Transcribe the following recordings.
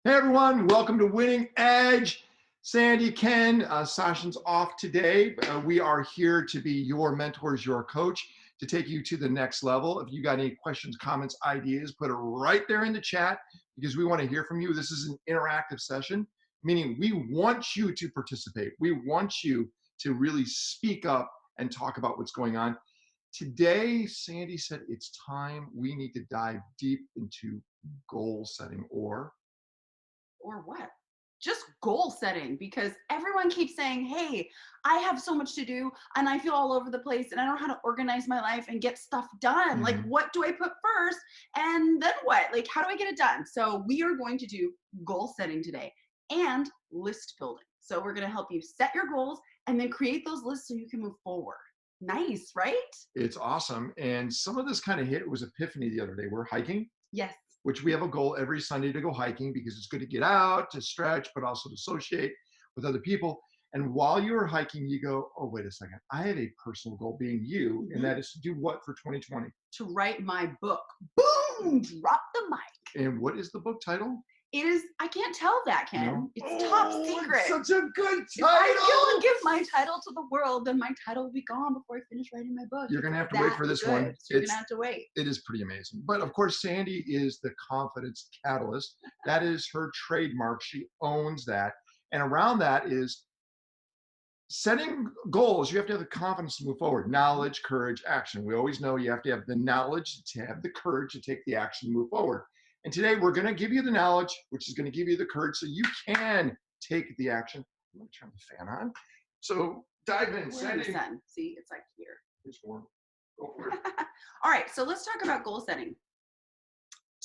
Hey everyone, welcome to Winning Edge. Sandy, Ken, Sashan's off today. We are here to be your mentors, your coach, to take you to the next level. If you got any questions, comments, ideas, put it right there in the chat because we want to hear from you. This is an interactive session, meaning we want you to participate. We want you to really speak up and talk about what's going on. Today, Sandy said it's time we need to dive deep into goal setting Or what? Just goal setting, because everyone keeps saying, hey, I have so much to do and I feel all over the place and I don't know how to organize my life and get stuff done. Like, Mhm. what do I put first? And then what? Like, how do I get it done? So, we are going to do goal setting today and list building. So, we're going to help you set your goals and then create those lists so you can move forward. Nice, right? It's awesome. And some of this kind of hit, it was epiphany the other day. We're hiking, Yes. which we have a goal every Sunday to go hiking because it's good to get out, to stretch, but also to associate with other people. And while you're hiking, you go, oh, wait a second. I have a personal goal being you, and Mhm. that is to do what for 2020? To write my book. Boom! Drop the mic. And what is the book title? It is, I can't tell that, No. Ken. It's top Oh, secret. it's such a good If I title. give my title to the world, then my title will be gone before I finish writing my book. You're It's going to have to wait that for this good. one. So you're going to have to wait. It is pretty amazing. But of course, Sandy is the confidence catalyst. That is her trademark. She owns that. And around that is setting goals. You have to have the confidence to move forward. Knowledge, courage, action. We always know you have to have the knowledge to have the courage to take the action to move forward. And today we're going to give you the knowledge, which is going to give you the courage so you can take the action. I'm going to turn the fan on. So dive in, We're in the Sandy. sun. See, it's like here. It's warm. Go for it. All right, so let's talk about goal setting.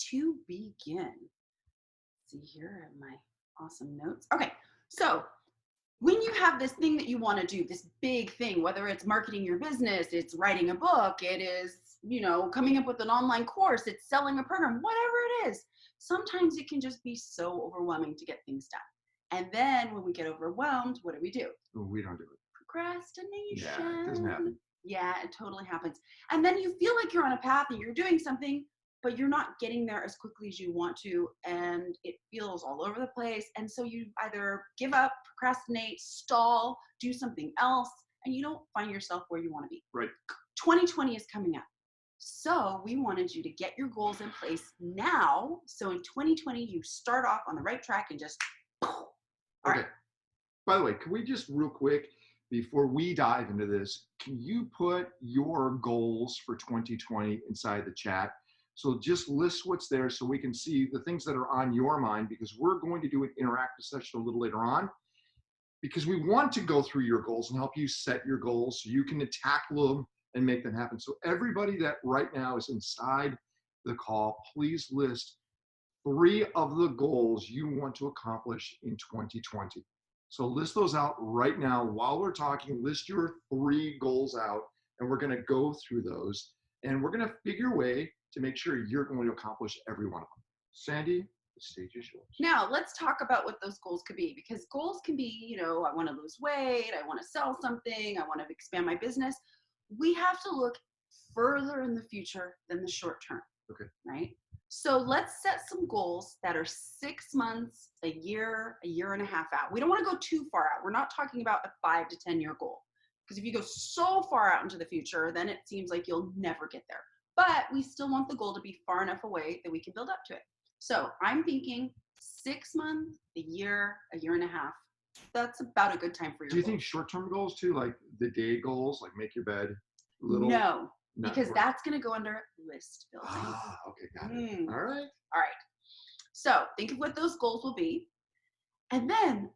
To begin, see here are my awesome notes. Okay, so when you have this thing that you want to do, this big thing, whether it's marketing your business, it's writing a book, it is, coming up with an online course, it's selling a program, whatever it is, sometimes it can just be so overwhelming to get things done. And then when we get overwhelmed, what do? We don't do it. Procrastination. Yeah, it doesn't happen. Yeah, it totally happens. And then you feel like you're on a path and you're doing something, but you're not getting there as quickly as you want to. And it feels all over the place. And so you either give up, procrastinate, stall, do something else, and you don't find yourself where you want to be. Right. 2020 is coming up. So we wanted you to get your goals in place now. So in 2020, you start off on the right track and just, all Okay. right. By the way, can we just real quick, before we dive into this, can you put your goals for 2020 inside the chat? So just list what's there so we can see the things that are on your mind, because we're going to do an interactive session a little later on, because we want to go through your goals and help you set your goals so you can tackle them and make them happen. So everybody that right now is inside the call, please list 3 of the goals you want to accomplish in 2020. So list those out right now while we're talking. List your 3 goals out, and we're going to go through those, and we're going to figure a way to make sure you're going to accomplish every one of them. Sandy, the stage is yours. Now, let's talk about what those goals could be, because goals can be, I want to lose weight, I want to sell something, I want to expand my business. We have to look further in the future than the short term. Okay. Right? So let's set some goals that are 6 months, a year and a half out. We don't want to go too far out. We're not talking about a 5 to 10 year goal, because if you go so far out into the future, then it seems like you'll never get there. But we still want the goal to be far enough away that we can build up to it. So I'm thinking 6 months, a year and a half. That's about a good time for your Do you goal. think short-term goals too, like the day goals, like make your bed little? No, Not because work. that's going to go under list building. Ah, okay, got it. All right. All right. So think of what those goals will be. And then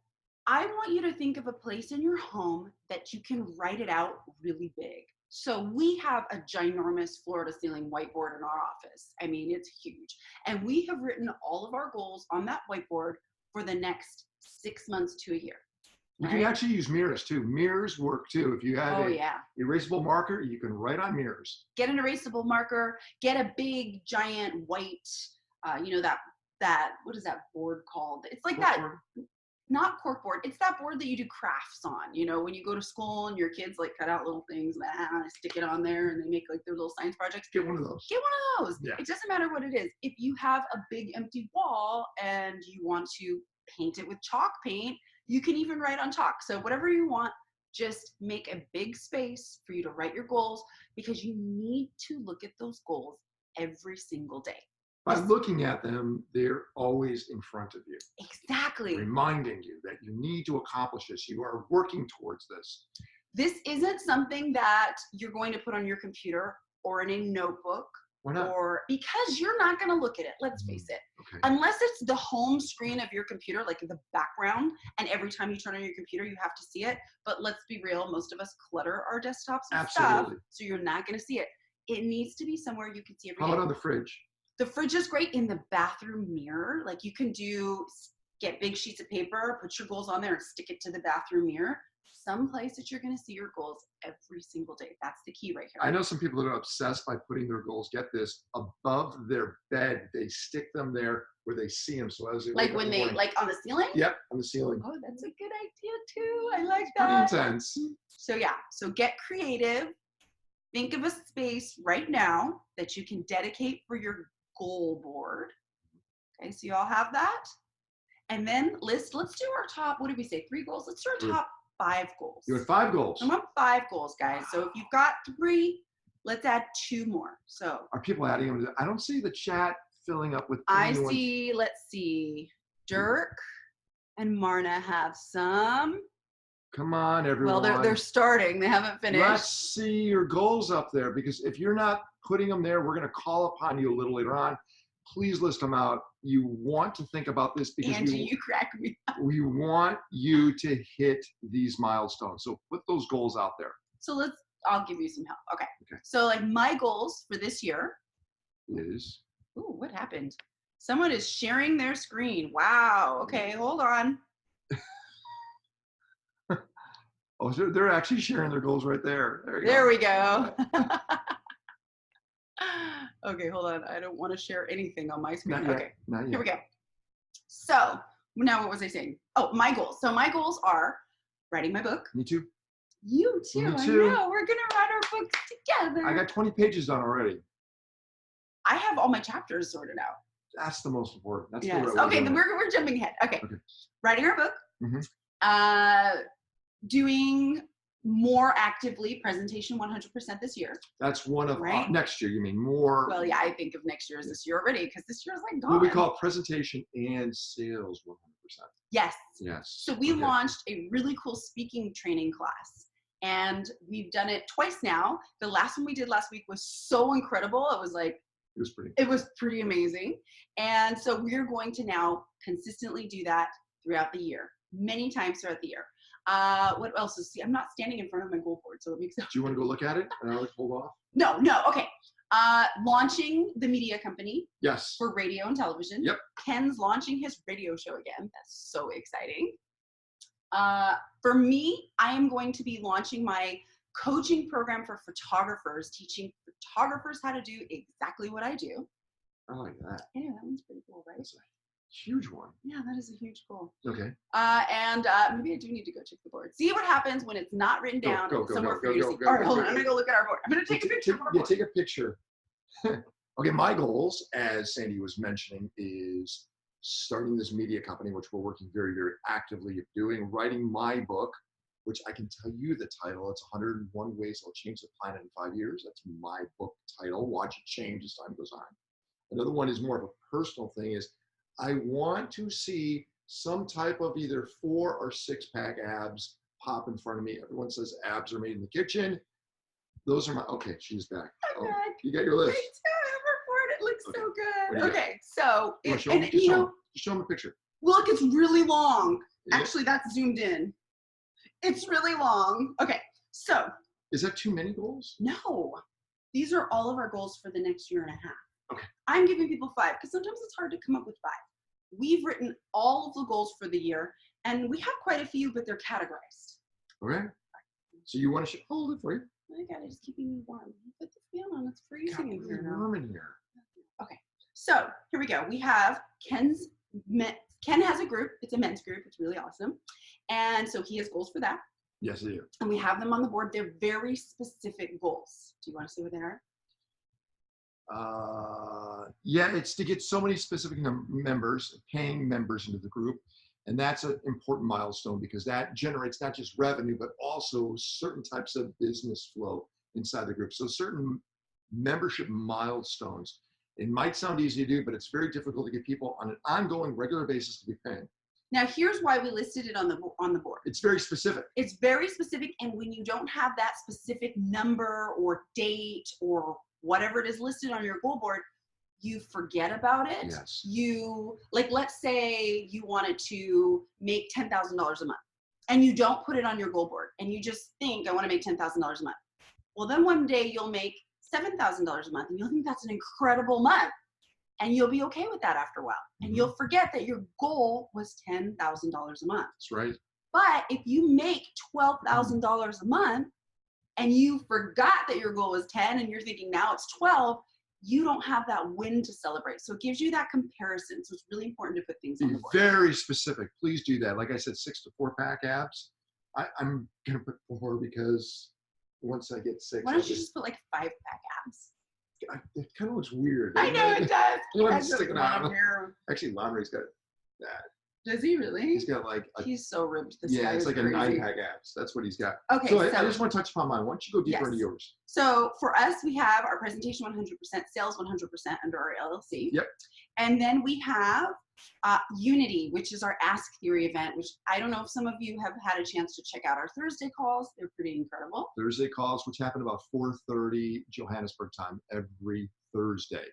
I want you to think of a place in your home that you can write it out really big. So we have a ginormous floor to ceiling whiteboard in our office. I mean, it's huge. And we have written all of our goals on that whiteboard for the next 6 months to a year. You can actually use mirrors too. Mirrors work too. If you have a erasable marker, you can write on mirrors. Get an erasable marker, get a big giant white, that what is that board called? It's like that. not cork board. It's that board that you do crafts on. You know, when you go to school and your kids like cut out little things, stick it on there, and they make like their little science projects. Get one of those. Get one of those. Yeah. It doesn't matter what it is. If you have a big empty wall and you want to paint it with chalk paint, you can even write on chalk. So whatever you want, just make a big space for you to write your goals, because you need to look at those goals every single day. By looking at them, they're always in front of you. Exactly. Reminding you that you need to accomplish this. You are working towards this. This isn't something that you're going to put on your computer or in a notebook. Why not? Or because you're not going to look at it, let's face it. Okay. Unless it's the home screen of your computer, like the background, and every time you turn on your computer, you have to see it. But let's be real, most of us clutter our desktops with stuff, so you're not going to see it. It needs to be somewhere you can see every day. How about on the fridge? The fridge is great in the bathroom mirror. Like you can get big sheets of paper, put your goals on there and stick it to the bathroom mirror. Some place that you're going to see your goals every single day. That's the key right here. I know some people that are obsessed by putting their goals, get this, above their bed. They stick them there where they see them. So as they like when they, like on the ceiling? Yep, on the ceiling. Oh, that's a good idea too. I like Pretty that. intense. So yeah, so get creative. Think of a space right now that you can dedicate for your goal board. Okay, so you all have that. And then let's do our top, what did we say, 3 goals? Let's do our top 5 goals. You had 5 goals. I want 5 goals, guys. So if you've got 3, let's add 2 more. So are people adding them? I don't see the chat filling up with see, let's see, Dirk and Marna have some. Come on, everyone. Well, they're starting. They haven't finished. Let's see your goals up there, because if you're not putting them there, we're going to call upon you a little later on. Please list them out. You want to think about this because Angie, you crack me up. We want you to hit these milestones. So put those goals out there. So I'll give you some help. Okay. So like my goals for this year is. Ooh, what happened? Someone is sharing their screen. Wow. Okay, hold on. Oh, so they're actually sharing their goals right there. There we go. Okay, hold on. I don't want to share anything on my screen. Not yet. Okay, Not yet. here we go. So now what was I saying? Oh, my goals. So my goals are writing my book. Me too. You too. Me too. I know. We're going to write our books together. I got 20 pages done already. I have all my chapters sorted out. That's the most important. That's yes. the Okay, then we're jumping ahead. Okay. Writing our book. Mm-hmm. Doing more actively presentation 100% this year. That's one of next year. You mean more? Well, yeah, I think of next year as this year already, because this year is like gone. What we call presentation and sales 100%. Yes. Yes. So we launched a really cool speaking training class, and we've done it twice now. The last one we did last week was so incredible. It was pretty amazing. And so we're going to now consistently do that throughout the year, many times throughout the year. What else is, I'm not standing in front of my goal board, so it makes sense. Do you want to go look at it and I'll hold off? No, okay. Launching the media company. Yes. For radio and television. Yep. Ken's launching his radio show again. That's so exciting. For me, I am going to be launching my coaching program for photographers, teaching photographers how to do exactly what I do. I like that. Yeah, that one's pretty cool, right? That's a huge one. Yeah, that is a huge goal. Okay. And maybe I do need to go check the board. See what happens when it's not written down somewhere for you to see. All right, hold on. I'm going to go look at our board. I'm going to take a picture of our board. Yeah, take a picture. Okay, my goals, as Sandy was mentioning, is starting this media company, which we're working very, very actively at doing, writing my book, which I can tell you the title. It's 101 Ways I'll Change the Planet in 5 Years. That's my book title. Watch it change as time goes on. Another one is more of a personal thing, is I want to see some type of either 4 or 6-pack abs pop in front of me. Everyone says abs are made in the kitchen. Those are my, okay, she's back. I'm back. You got your list. Me too. It looks so good. Okay, so, just show them the picture. Look, it's really long. Yeah. Actually, that's zoomed in. It's really long. Okay, so. Is that too many goals? No. These are all of our goals for the next year and a half. Okay. I'm giving people 5 because sometimes it's hard to come up with 5. We've written all of the goals for the year, and we have quite a few, but they're categorized. Okay. So you want to hold it for you? I got it. It's keeping me warm. Put the fan on. It's freezing in here now. Warm in here. Okay. So here we go. We have Ken's Ken has a group. It's a men's group. It's really awesome. And so he has goals for that. Yes, I do. And we have them on the board. They're very specific goals. Do you want to see what they are? Yeah, it's to get so many specific members, paying members into the group. And that's an important milestone because that generates not just revenue, but also certain types of business flow inside the group. So certain membership milestones. It might sound easy to do, but it's very difficult to get people on an ongoing, regular basis to be paying. Now, here's why we listed it on the board. It's very specific. It's very specific, and when you don't have that specific number or date or whatever it is listed on your goal board, you forget about it. Yes. You, like, let's say you wanted to make $10,000 a month, and you don't put it on your goal board, and you just think, I want to make $10,000 a month. Well, then one day you'll make $7,000 a month, and you'll think that's an incredible month. And you'll be okay with that after a while. And you'll forget that your goal was $10,000 a month. That's right. But if you make $12,000 a month and you forgot that your goal was 10 and you're thinking now it's 12, you don't have that win to celebrate. So it gives you that comparison. So it's really important to put things on the board. Very specific. Please do that. Like I said, 6 to 4-pack abs. I'm going to put 4 because once I get 6. Why don't you just put like 5-pack abs? It kind of looks weird. I know it does. You He has sticking a out. long hair. Actually, Laundry's got that. Does he really? He's got like He's so ripped. This yeah, guy it's is like crazy. a 9-pack abs. That's what he's got. Okay, So I just want to touch upon mine. Why don't you go deeper into yours? So for us, we have our presentation 100%, sales 100% under our LLC. Yep. And then we have Unity, which is our Ask Theory event, which I don't know if some of you have had a chance to check out our Thursday calls. They're pretty incredible. Thursday calls, which happen about 4:30 Johannesburg time every Thursday.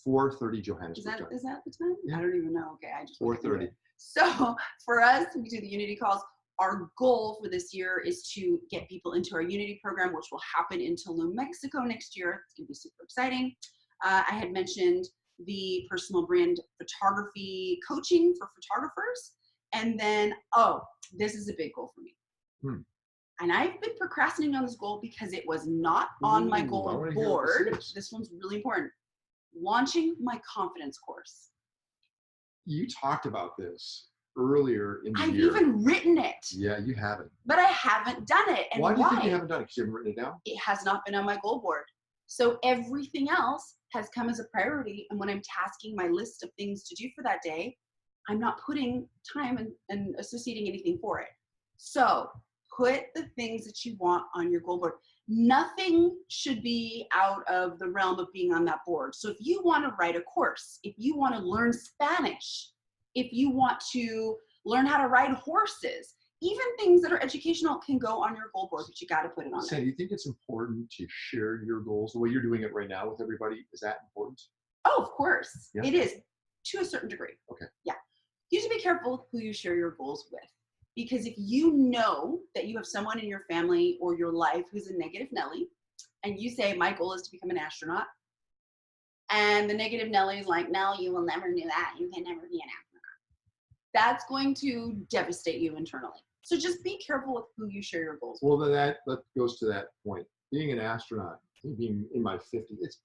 4:30 Johannesburg time. Is that the time? Yeah. I don't even know. Okay, I just 4:30. So for us, we do the Unity calls. Our goal for this year is to get people into our Unity program, which will happen in Tulum, Mexico next year. It's going to be super exciting. I had mentioned the personal brand photography coaching for photographers. And then, this is a big goal for me. And I've been procrastinating on this goal because it was not on my goal board. This one's really important. Launching my confidence course. You talked about this earlier in the year. I've even written it. Yeah, you haven't. But I haven't done it. And why do you think you haven't done it? Because you haven't written it down? It has not been on my goal board. So everything else has come as a priority. And when I'm tasking my list of things to do for that day, I'm not putting time and associating anything for it. So put the things that you want on your goal board. Nothing should be out of the realm of being on that board. So if you want to write a course, if you want to learn Spanish, if you want to learn how to ride horses, even things that are educational can go on your goal board, but you got to put it on there. Do you think it's important to share your goals the way you're doing it right now with everybody? Is that important? Oh, of course. Yeah. It is, to a certain degree. Okay. Yeah. You have to be careful who you share your goals with. Because if you know that you have someone in your family or your life who's a negative Nelly, and you say, my goal is to become an astronaut, and the negative Nelly is like, no, you will never do that. You can never be an astronaut. That's going to devastate you internally. So just be careful with who you share your goals with. Well, then that goes to that point. Being an astronaut, being in my 50s, it's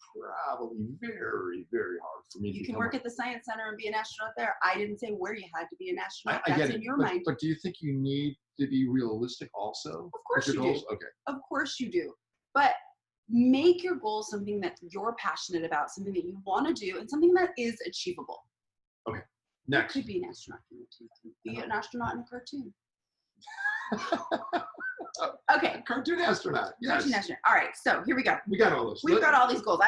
probably very, very hard for me. You can work at the Science Center and be an astronaut there. I didn't say where you had to be an astronaut. I That's get in it. your mind. But do you think you need to be realistic also? Of course you do. Okay. Of course you do. But make your goals something that you're passionate about, something that you want to do, and something that is achievable. Okay. Next. You could be an astronaut. Be an astronaut in a cartoon. Okay. Cartoon astronaut. Yes. Cartoon astronaut. All right. So here we go. We got all those. We've got all these goals.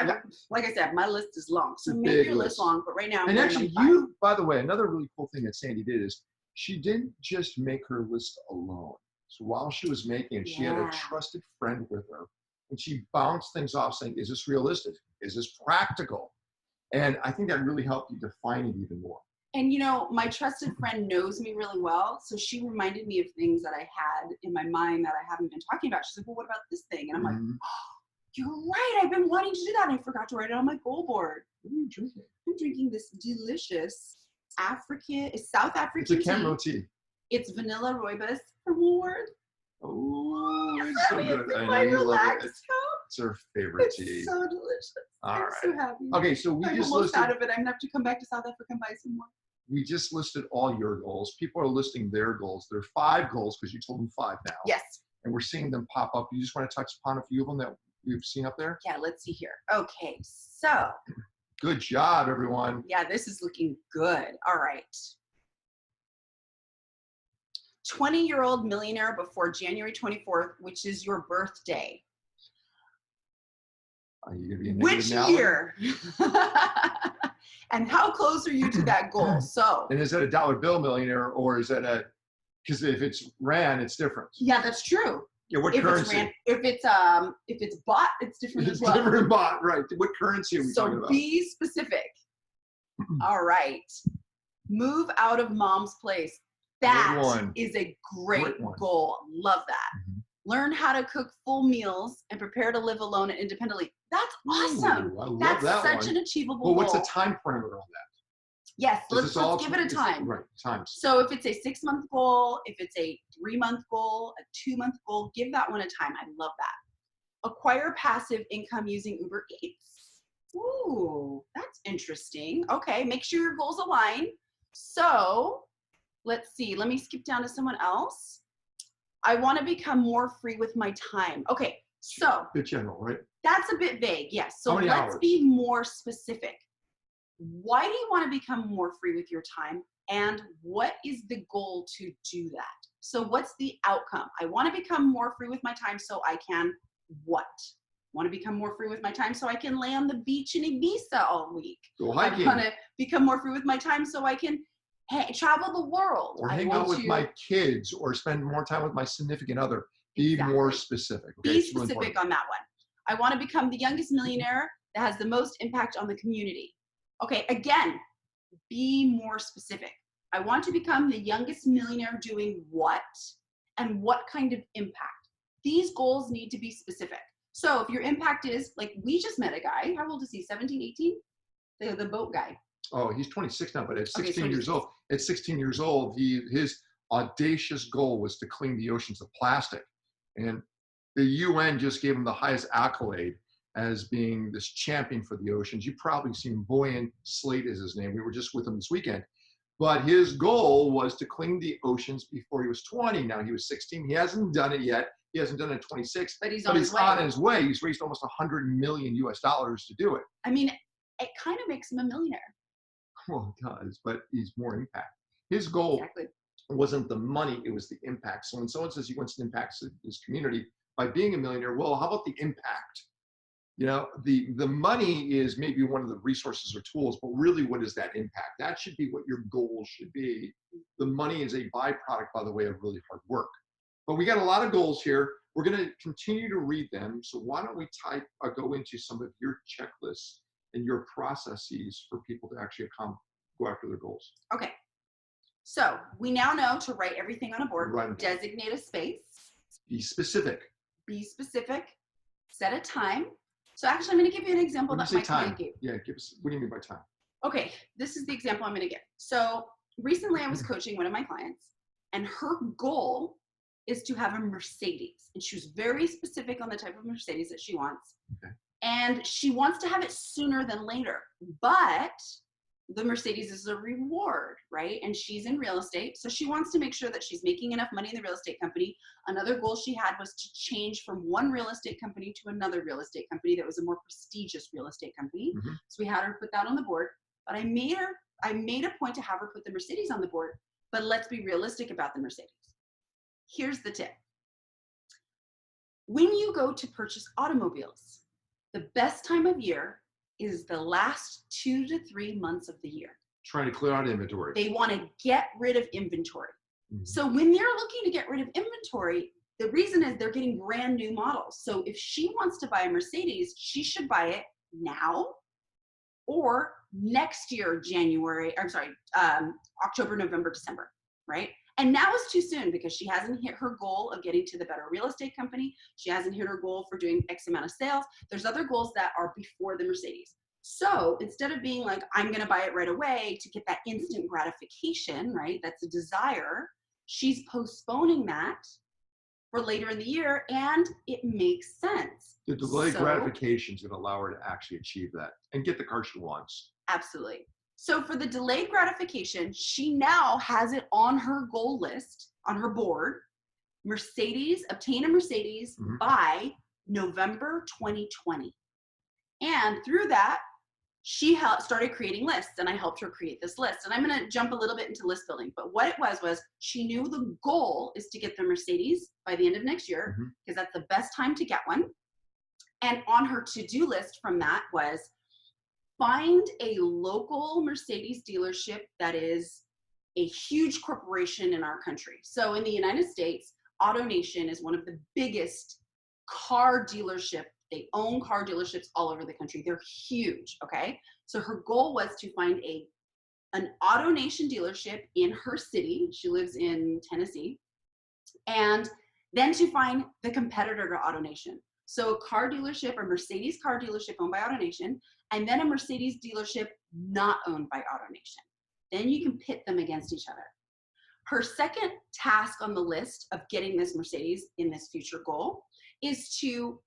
Like I said, my list is long. So make your list long. But right now, and actually, by the way, another really cool thing that Sandy did is she didn't just make her list alone. So while she was making it, she had a trusted friend with her, and she bounced things off, saying, "Is this realistic? Is this practical?" And I think that really helped you define it even more. And you know, my trusted friend knows me really well. So she reminded me of things that I had in my mind that I haven't been talking about. She's like, well, what about this thing? And I'm like, oh, you're right. I've been wanting to do that. And I forgot to write it on my goal board. What are you drinking? I'm drinking this delicious South African It's a Camel tea. It's vanilla rooibos from Woolworth. Oh, it's so good. It's I know my you love relaxed it. cup. It's her favorite It's tea. so delicious. All I'm right. so happy. Okay, so we I'm just almost listed. out of it. I'm gonna have to come back to South Africa and buy some more. we just listed all your goals. People are listing their goals. There are 5 goals because you told them 5 now. Yes. And we're seeing them pop up. You just want to touch upon a few of them that we've seen up there? Yeah, let's see here. Okay, so. Good job, everyone. Yeah, this is looking good. All right. 20-year-old millionaire before January 24th, which is your birthday. Are you going to be Which year? And how close are you to that goal? So. And is that a dollar bill millionaire, or is that a, because if it's rand, it's different. Yeah, that's true. Yeah, what currency? If it's bought, it's different as well. It's different bought, right. What currency are we talking about? So be specific. All right. Move out of mom's place. That is a great goal. Love that. Mm-hmm. Learn how to cook full meals and prepare to live alone and independently. That's awesome. Ooh, I love That's that such an achievable goal. Well, what's the time parameter on that? Yes, let's give it a time. Right, times. So if it's a 6-month goal, if it's a 3-month goal, a 2-month goal, give that one a time. I love that. Acquire passive income using Uber Eats. Ooh, that's interesting. Okay, make sure your goals align. So let's see. Let me skip down to someone else. I want to become more free with my time. Okay, so. A bit general, right? That's a bit vague, yes. So let's hours? Be more specific. Why do you want to become more free with your time? And what is the goal to do that? So what's the outcome? I want to become more free with my time so I can what? Want to become more free with my time so I can lay on the beach in Ibiza all week. Go hiking. I want to become more free with my time so I can travel the world. Or hang out with my kids, or spend more time with my significant other. Be more specific. Okay? Be specific on that one. I want to become the youngest millionaire that has the most impact on the community. Okay, again, be more specific. I want to become the youngest millionaire doing what and what kind of impact. These goals need to be specific. So if your impact is, like, we just met a guy, how old is he, 17, 18? The boat guy. Oh, he's 26 now, but at 16 years old, his audacious goal was to clean the oceans of plastic. And the UN just gave him the highest accolade as being this champion for the oceans. You've probably seen Boyan Slate is his name. We were just with him this weekend. But his goal was to clean the oceans before he was 20. Now he was 16. He hasn't done it yet. He hasn't done it at 26. But he's on his way. He's raised almost $100 million to do it. I mean, it kind of makes him a millionaire. Well, it does, but he's more impact. His goal wasn't the money, it was the impact. So when someone says he wants to impact his community by being a millionaire, well, how about the impact? You know, the money is maybe one of the resources or tools, but really, what is that impact? That should be what your goal should be. The money is a byproduct, by the way, of really hard work. But we got a lot of goals here. We're going to continue to read them. So why don't we go into some of your checklists and your processes for people to actually go after their goals. Okay. So we now know to write everything on a board, designate a space. Be specific. Be specific. Set a time. So actually, I'm going to give you an example that my client gave. Yeah, give us. What do you mean by time? Okay, this is the example I'm going to give. So recently, I was coaching one of my clients, and her goal is to have a Mercedes, and she was very specific on the type of Mercedes that she wants. Okay. And she wants to have it sooner than later, but the Mercedes is a reward, right? And she's in real estate, so she wants to make sure that she's making enough money in the real estate company. Another goal she had was to change from one real estate company to another real estate company that was a more prestigious real estate company. Mm-hmm. So we had her put that on the board, but I made a point to have her put the Mercedes on the board, but let's be realistic about the Mercedes. Here's the tip. When you go to purchase automobiles, the best time of year is the last 2 to 3 months of the year. Trying to clear out inventory. They want to get rid of inventory. Mm-hmm. So when they're looking to get rid of inventory, the reason is they're getting brand new models. So if she wants to buy a Mercedes, she should buy it now or next year, October, November, December, right? And now is too soon because she hasn't hit her goal of getting to the better real estate company. She hasn't hit her goal for doing X amount of sales. There's other goals that are before the Mercedes. So instead of being like, I'm going to buy it right away to get that instant gratification, right? That's a desire. She's postponing that for later in the year, and it makes sense. The delayed gratification is going to allow her to actually achieve that and get the car she wants. Absolutely. So for the delayed gratification, she now has it on her goal list, on her board. Obtain a Mercedes by November 2020. And through that, she started creating lists, and I helped her create this list. And I'm going to jump a little bit into list building, but what it was she knew the goal is to get the Mercedes by the end of next year, because that's the best time to get one. And on her to-do list from that was find a local Mercedes dealership that is a huge corporation in our country. So in the United States, AutoNation is one of the biggest car dealership. They own car dealerships all over the country. They're huge, okay? So her goal was to find an AutoNation dealership in her city. She lives in Tennessee. And then to find the competitor to AutoNation. So a car dealership, a Mercedes car dealership owned by AutoNation, and then a Mercedes dealership not owned by AutoNation. Then you can pit them against each other. Her second task on the list of getting this Mercedes in this future goal is to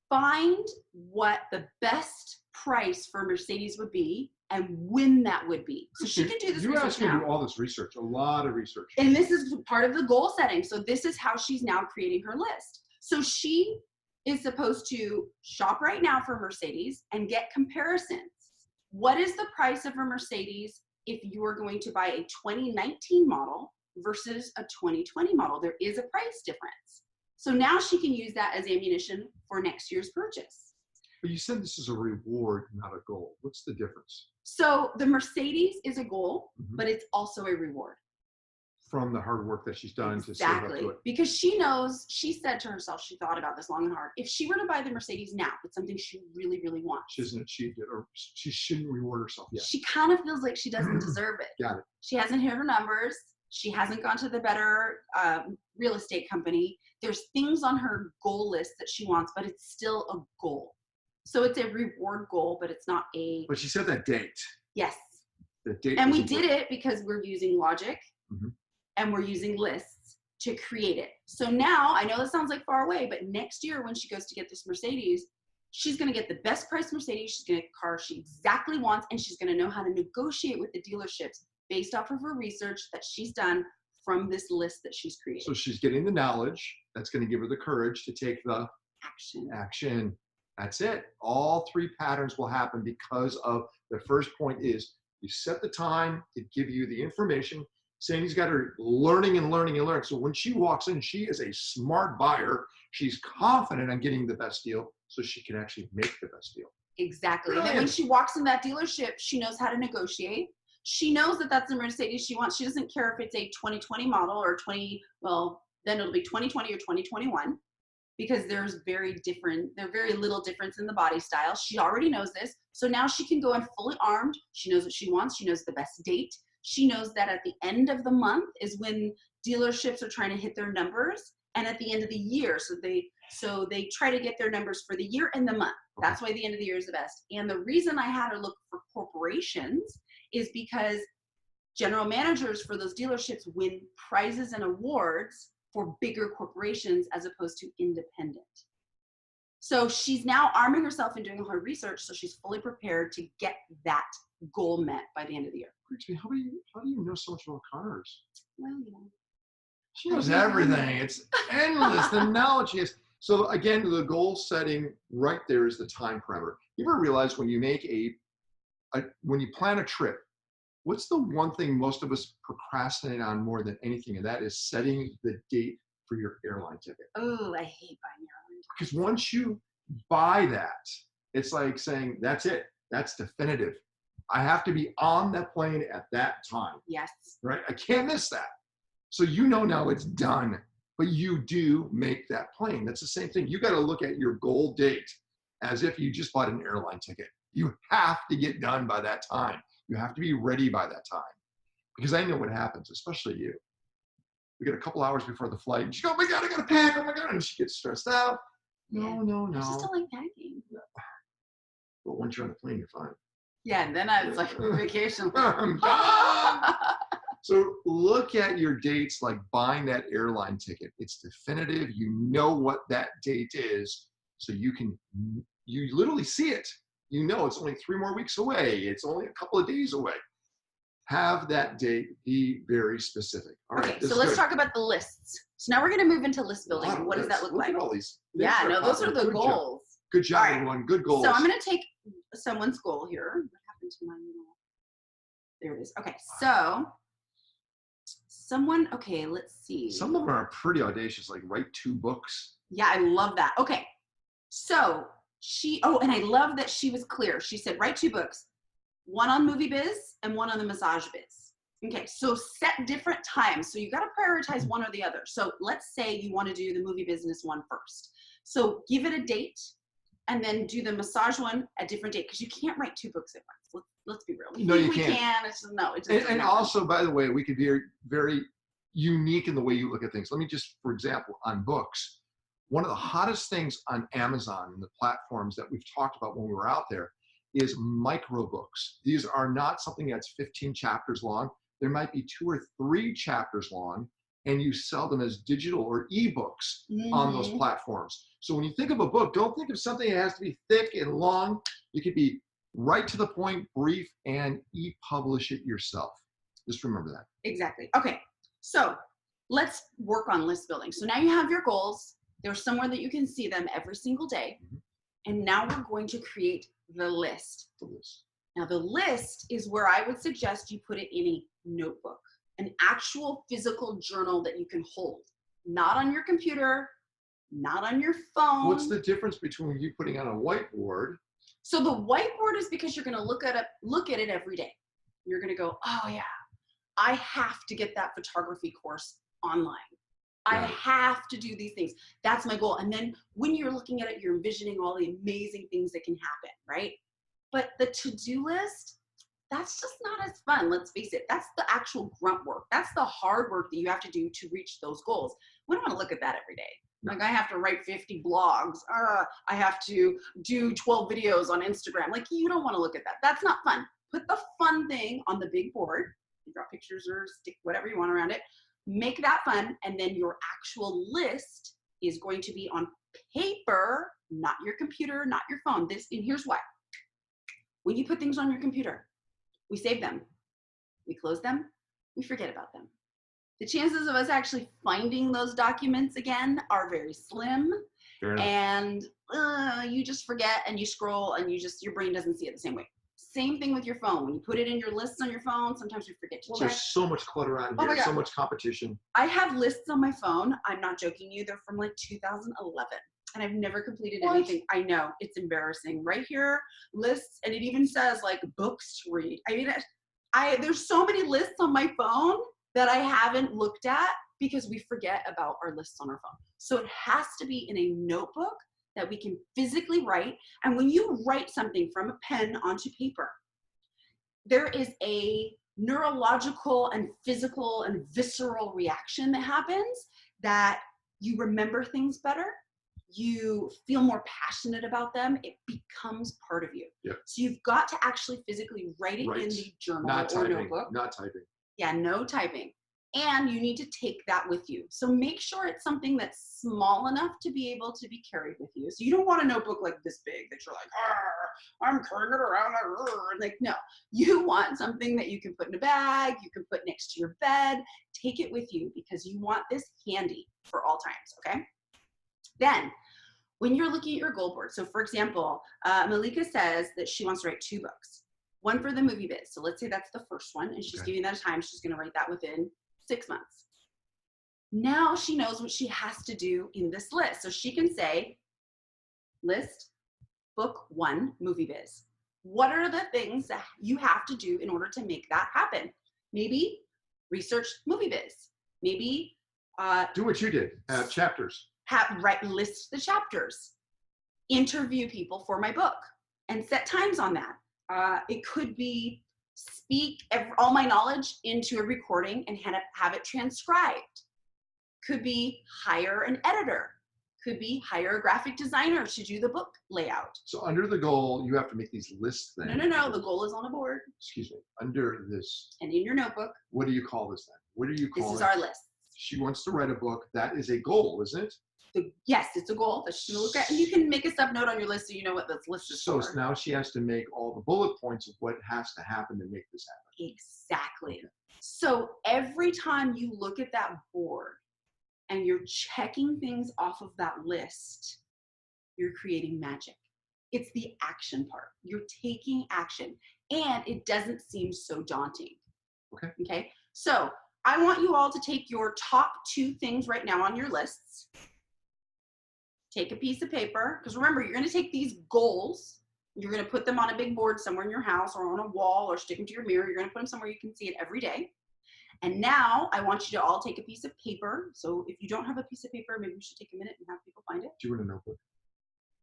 find what the best price for Mercedes would be and when that would be. So she can do this research now. You asked me to do all this research, a lot of research. And this is part of the goal setting. So this is how she's now creating her list. So she is supposed to shop right now for Mercedes and get comparisons. What is the price of a Mercedes if you are going to buy a 2019 model versus a 2020 model? There is a price difference. So now she can use that as ammunition for next year's purchase. But you said this is a reward, not a goal. What's the difference? So the Mercedes is a goal, but it's also a reward. From the hard work that she's done to save up to it. Because she knows, she said to herself, she thought about this long and hard. If she were to buy the Mercedes now, it's something she really, really wants. She hasn't achieved it, or she shouldn't reward herself yet. She kind of feels like she doesn't deserve it. Got it. She hasn't hit her numbers. She hasn't gone to the better real estate company. There's things on her goal list that she wants, but it's still a goal. So it's a reward goal, but it's not a... But she said that date. Yes. The date. And we did it because we're using logic and we're using lists to create it. So now, I know this sounds like far away, but next year when she goes to get this Mercedes, she's going to get the best price Mercedes. She's going to get a car she exactly wants, and she's going to know how to negotiate with the dealerships based off of her research that she's done from this list that she's created. So she's getting the knowledge that's going to give her the courage to take the action. That's it. All three patterns will happen because of the first point is you set the time to give you the information. Sandy's got her learning and learning and learning. So when she walks in, she is a smart buyer. She's confident on getting the best deal so she can actually make the best deal. Exactly. And then when she walks in that dealership, she knows how to negotiate. She knows that that's the Mercedes she wants. She doesn't care if it's a 2020 model or then it'll be 2020 or 2021 because there's very little difference in the body style. She already knows this. So now she can go in fully armed. She knows what she wants. She knows the best date. She knows that at the end of the month is when dealerships are trying to hit their numbers, and at the end of the year. So they try to get their numbers for the year and the month. That's why the end of the year is the best. And the reason I had her look for corporations is because general managers for those dealerships win prizes and awards for bigger corporations as opposed to independent. So she's now arming herself and doing her research so she's fully prepared to get that goal met by the end of the year. How do you know so much about cars? Well, she knows everything. It's endless, the knowledge she has. So again, the goal setting right there is the time parameter. You ever realize when you make when you plan a trip, what's the one thing most of us procrastinate on more than anything? And that is setting the date for your airline ticket. Oh, I hate buying airline tickets. Because once you buy that, it's like saying, that's it. That's definitive. I have to be on that plane at that time. Yes. Right? I can't miss that. So you know now it's done, but you do make that plane. That's the same thing. You got to look at your goal date as if you just bought an airline ticket. You have to get done by that time. You have to be ready by that time. Because I know what happens, especially you. We get a couple hours before the flight, and she goes, oh my God, I got to pack, oh my God. And she gets stressed out. No. I just don't like packing. But once you're on the plane, you're fine. Yeah, and then I was like, vacation. I'm done. So look at your dates like buying that airline ticket. It's definitive. You know what that date is. So you literally see it. You know it's only 3 more weeks away. It's only a couple of days away. Have that date be very specific. All right. Okay, so let's talk about the lists. So now we're going to move into list building. And what does that look like? Look at all these. Yeah, no, those are the goals. Good job, right. everyone. Good goals. So I'm going to take someone's goal here. What happened to my little? There it is. Okay, so someone, okay, let's see. Some of them are pretty audacious, like write 2 books. Yeah, I love that. Okay, so and I love that she was clear. She said, write 2 books, one on movie biz and one on the massage biz. Okay, so set different times. So you got to prioritize one or the other. So let's say you want to do the movie business one first. So give it a date and then do the massage one at different date, because you can't write 2 books at once. Let's be real. We can. It's just, no. It just and also, by the way, we could be very unique in the way you look at things. Let me just, for example, on books, one of the hottest things on Amazon and the platforms that we've talked about when we were out there is micro books. These are not something that's 15 chapters long. There might be 2 or 3 chapters long, and you sell them as digital or ebooks on those platforms. So when you think of a book, don't think of something that has to be thick and long. It could be right to the point, brief, and e-publish it yourself. Just remember that. Exactly. Okay, so let's work on list building. So now you have your goals. There's somewhere that you can see them every single day. And now we're going to create the list. Now the list is where I would suggest you put it in a notebook, an actual physical journal that you can hold, not on your computer, not on your phone. What's the difference between you putting on a whiteboard? So the whiteboard is because you're going to look at it every day. You're going to go, oh yeah, I have to get that photography course online. I have to do these things. That's my goal. And then when you're looking at it, you're envisioning all the amazing things that can happen, right? But the to-do list, that's just not as fun. Let's face it. That's the actual grunt work. That's the hard work that you have to do to reach those goals. We don't want to look at that every day. Like, I have to write 50 blogs. I have to do 12 videos on Instagram. Like, you don't want to look at that. That's not fun. Put the fun thing on the big board. You draw pictures or stick whatever you want around it. Make that fun. And then your actual list is going to be on paper, not your computer, not your phone. And here's why. When you put things on your computer, we save them, we close them, we forget about them. The chances of us actually finding those documents again are very slim. And you just forget and you scroll and your brain doesn't see it the same way. Same thing with your phone. When you put it in your lists on your phone, sometimes you forget to check. There's so much clutter around here, so much competition. I have lists on my phone. I'm not joking you. They're from like 2011. And I've never completed anything. I know, it's embarrassing. Right here, lists, and it even says like books to read. I mean, there's so many lists on my phone that I haven't looked at because we forget about our lists on our phone. So it has to be in a notebook that we can physically write. And when you write something from a pen onto paper, there is a neurological and physical and visceral reaction that happens that you remember things better. You feel more passionate about them. It becomes part of you. Yep. So you've got to actually physically write it in the journal or notebook. Not typing. Yeah, no typing. And you need to take that with you. So make sure it's something that's small enough to be able to be carried with you. So you don't want a notebook like this big that you're like, I'm carrying it around. Like, no, you want something that you can put in a bag, you can put next to your bed. Take it with you because you want this handy for all times, okay? Then, when you're looking at your goal board, so for example, Malika says that she wants to write 2 books, one for the movie biz. So let's say that's the first one, and she's giving that a time. She's going to write that within 6 months. Now she knows what she has to do in this list. So she can say, list, book 1, movie biz. What are the things that you have to do in order to make that happen? Maybe research movie biz. Maybe do what you did, chapters. List the chapters, interview people for my book, and set times on that. It could be speak all my knowledge into a recording and have it transcribed. Could be hire an editor. Could be hire a graphic designer to do the book layout. So under the goal, you have to make these lists then. No. The goal is on a board. Excuse me. Under this. And in your notebook. What do you call this then? What do you call it? This is our list. She wants to write a book. That is a goal, isn't it? yes, it's a goal that she's going to look at. And you can make a sub note on your list so you know what this list is So for. now she has to make all the bullet points of what has to happen to make this happen. Exactly. Okay. So every time you look at that board and you're checking things off of that list, you're creating magic. It's the action part. You're taking action and it doesn't seem so daunting. Okay. Okay. So I want you all to take your top 2 things right now on your lists. Take a piece of paper, because remember, you're going to take these goals, you're going to put them on a big board somewhere in your house or on a wall or stick them to your mirror. You're going to put them somewhere you can see it every day. And now I want you to all take a piece of paper. So if you don't have a piece of paper, maybe we should take a minute and have people find it. Do you want a notebook?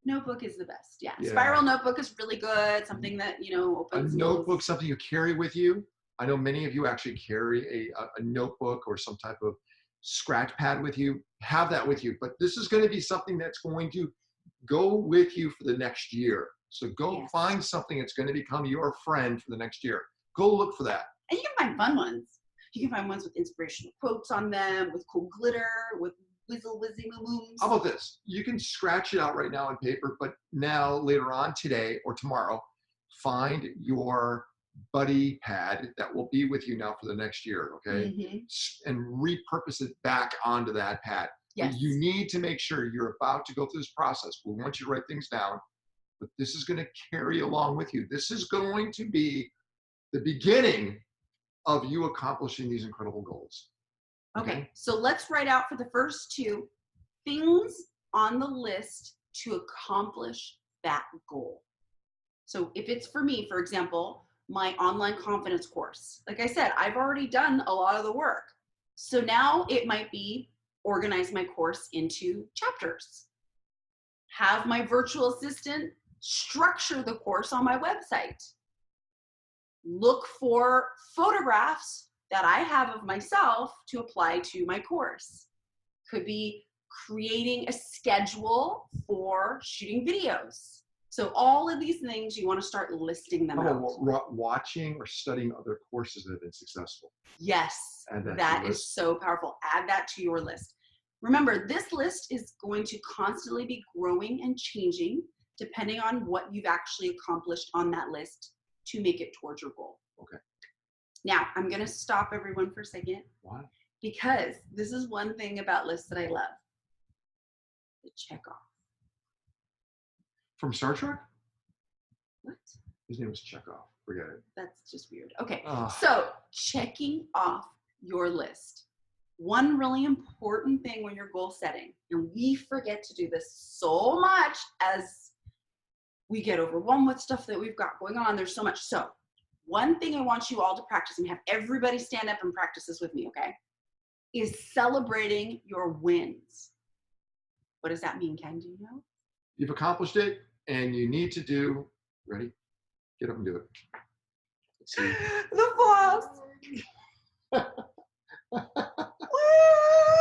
Notebook is the best. Yeah. Yeah. Spiral notebook is really good. Something that, opens. A notebook, something you carry with you. I know many of you actually carry a notebook or some type of scratch pad with you. Have that with you. But this is going to be something that's going to go with you for the next year. So go find something that's going to become your friend for the next year. Go look for that. And you can find fun ones. You can find ones with inspirational quotes on them, with cool glitter, with whizzle wizzy moo-moos. How about this? You can scratch it out right now on paper, but now later on today or tomorrow, find your buddy pad that will be with you now for the next year, okay? Mm-hmm. And repurpose it back onto that pad. Yes. You need to make sure you're about to go through this process. We want you to write things down, but this is going to carry along with you. This is going to be the beginning of you accomplishing these incredible goals. Okay, so let's write out for the first 2 things on the list to accomplish that goal. So if it's for me, for example, my online confidence course, like I said, I've already done a lot of the work. So now it might be organize my course into chapters. Have my virtual assistant structure the course on my website. Look for photographs that I have of myself to apply to my course. Could be creating a schedule for shooting videos. So all of these things, you want to start listing them out. Watching or studying other courses that have been successful. Yes, that is so powerful. Add that to your list. Remember, this list is going to constantly be growing and changing depending on what you've actually accomplished on that list to make it towards your goal. Okay. Now, I'm going to stop everyone for a second. Why? Because this is one thing about lists that I love. The check off. From Star Trek? What? His name was Chekhov. Forget it. That's just weird. Okay. So checking off your list. One really important thing when you're goal setting, and we forget to do this so much as we get overwhelmed with stuff that we've got going on. There's so much. So one thing I want you all to practice, and have everybody stand up and practice this with me, okay, is celebrating your wins. What does that mean, Ken? Do you know? You've accomplished it, and you need to do, ready? Get up and do it. Let's see. The boss.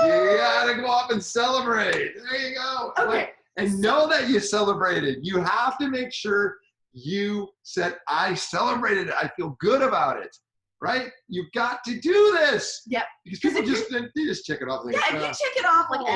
You gotta go up and celebrate. There you go. Okay. And know that you celebrated. You have to make sure you said, I celebrated it. I feel good about it. Right? You've got to do this. Yep. Because people they just check it off. Like, yeah, if you check it off, like,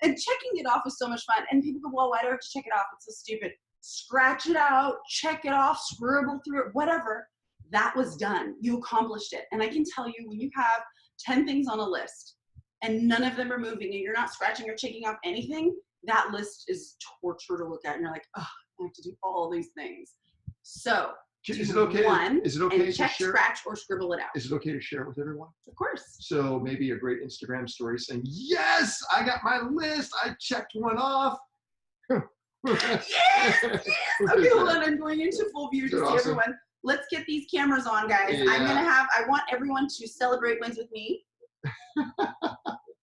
and checking it off is so much fun. And people go, well, why do I have to check it off? It's so stupid. Scratch it out, check it off, scribble through it, whatever. That was done. You accomplished it. And I can tell you, when you have 10 things on a list and none of them are moving and you're not scratching or checking off anything, that list is torture to look at. And you're like, oh, I have to do all these things. So is it okay? Is it okay to check, share? Scratch, or scribble it out? Is it okay to share it with everyone? Of course. So maybe a great Instagram story saying, yes, I got my list. I checked one off. Yes, yes. Okay, hold on. I'm going into full view to see everyone. Let's get these cameras on, guys. Yeah. I want everyone to celebrate wins with me.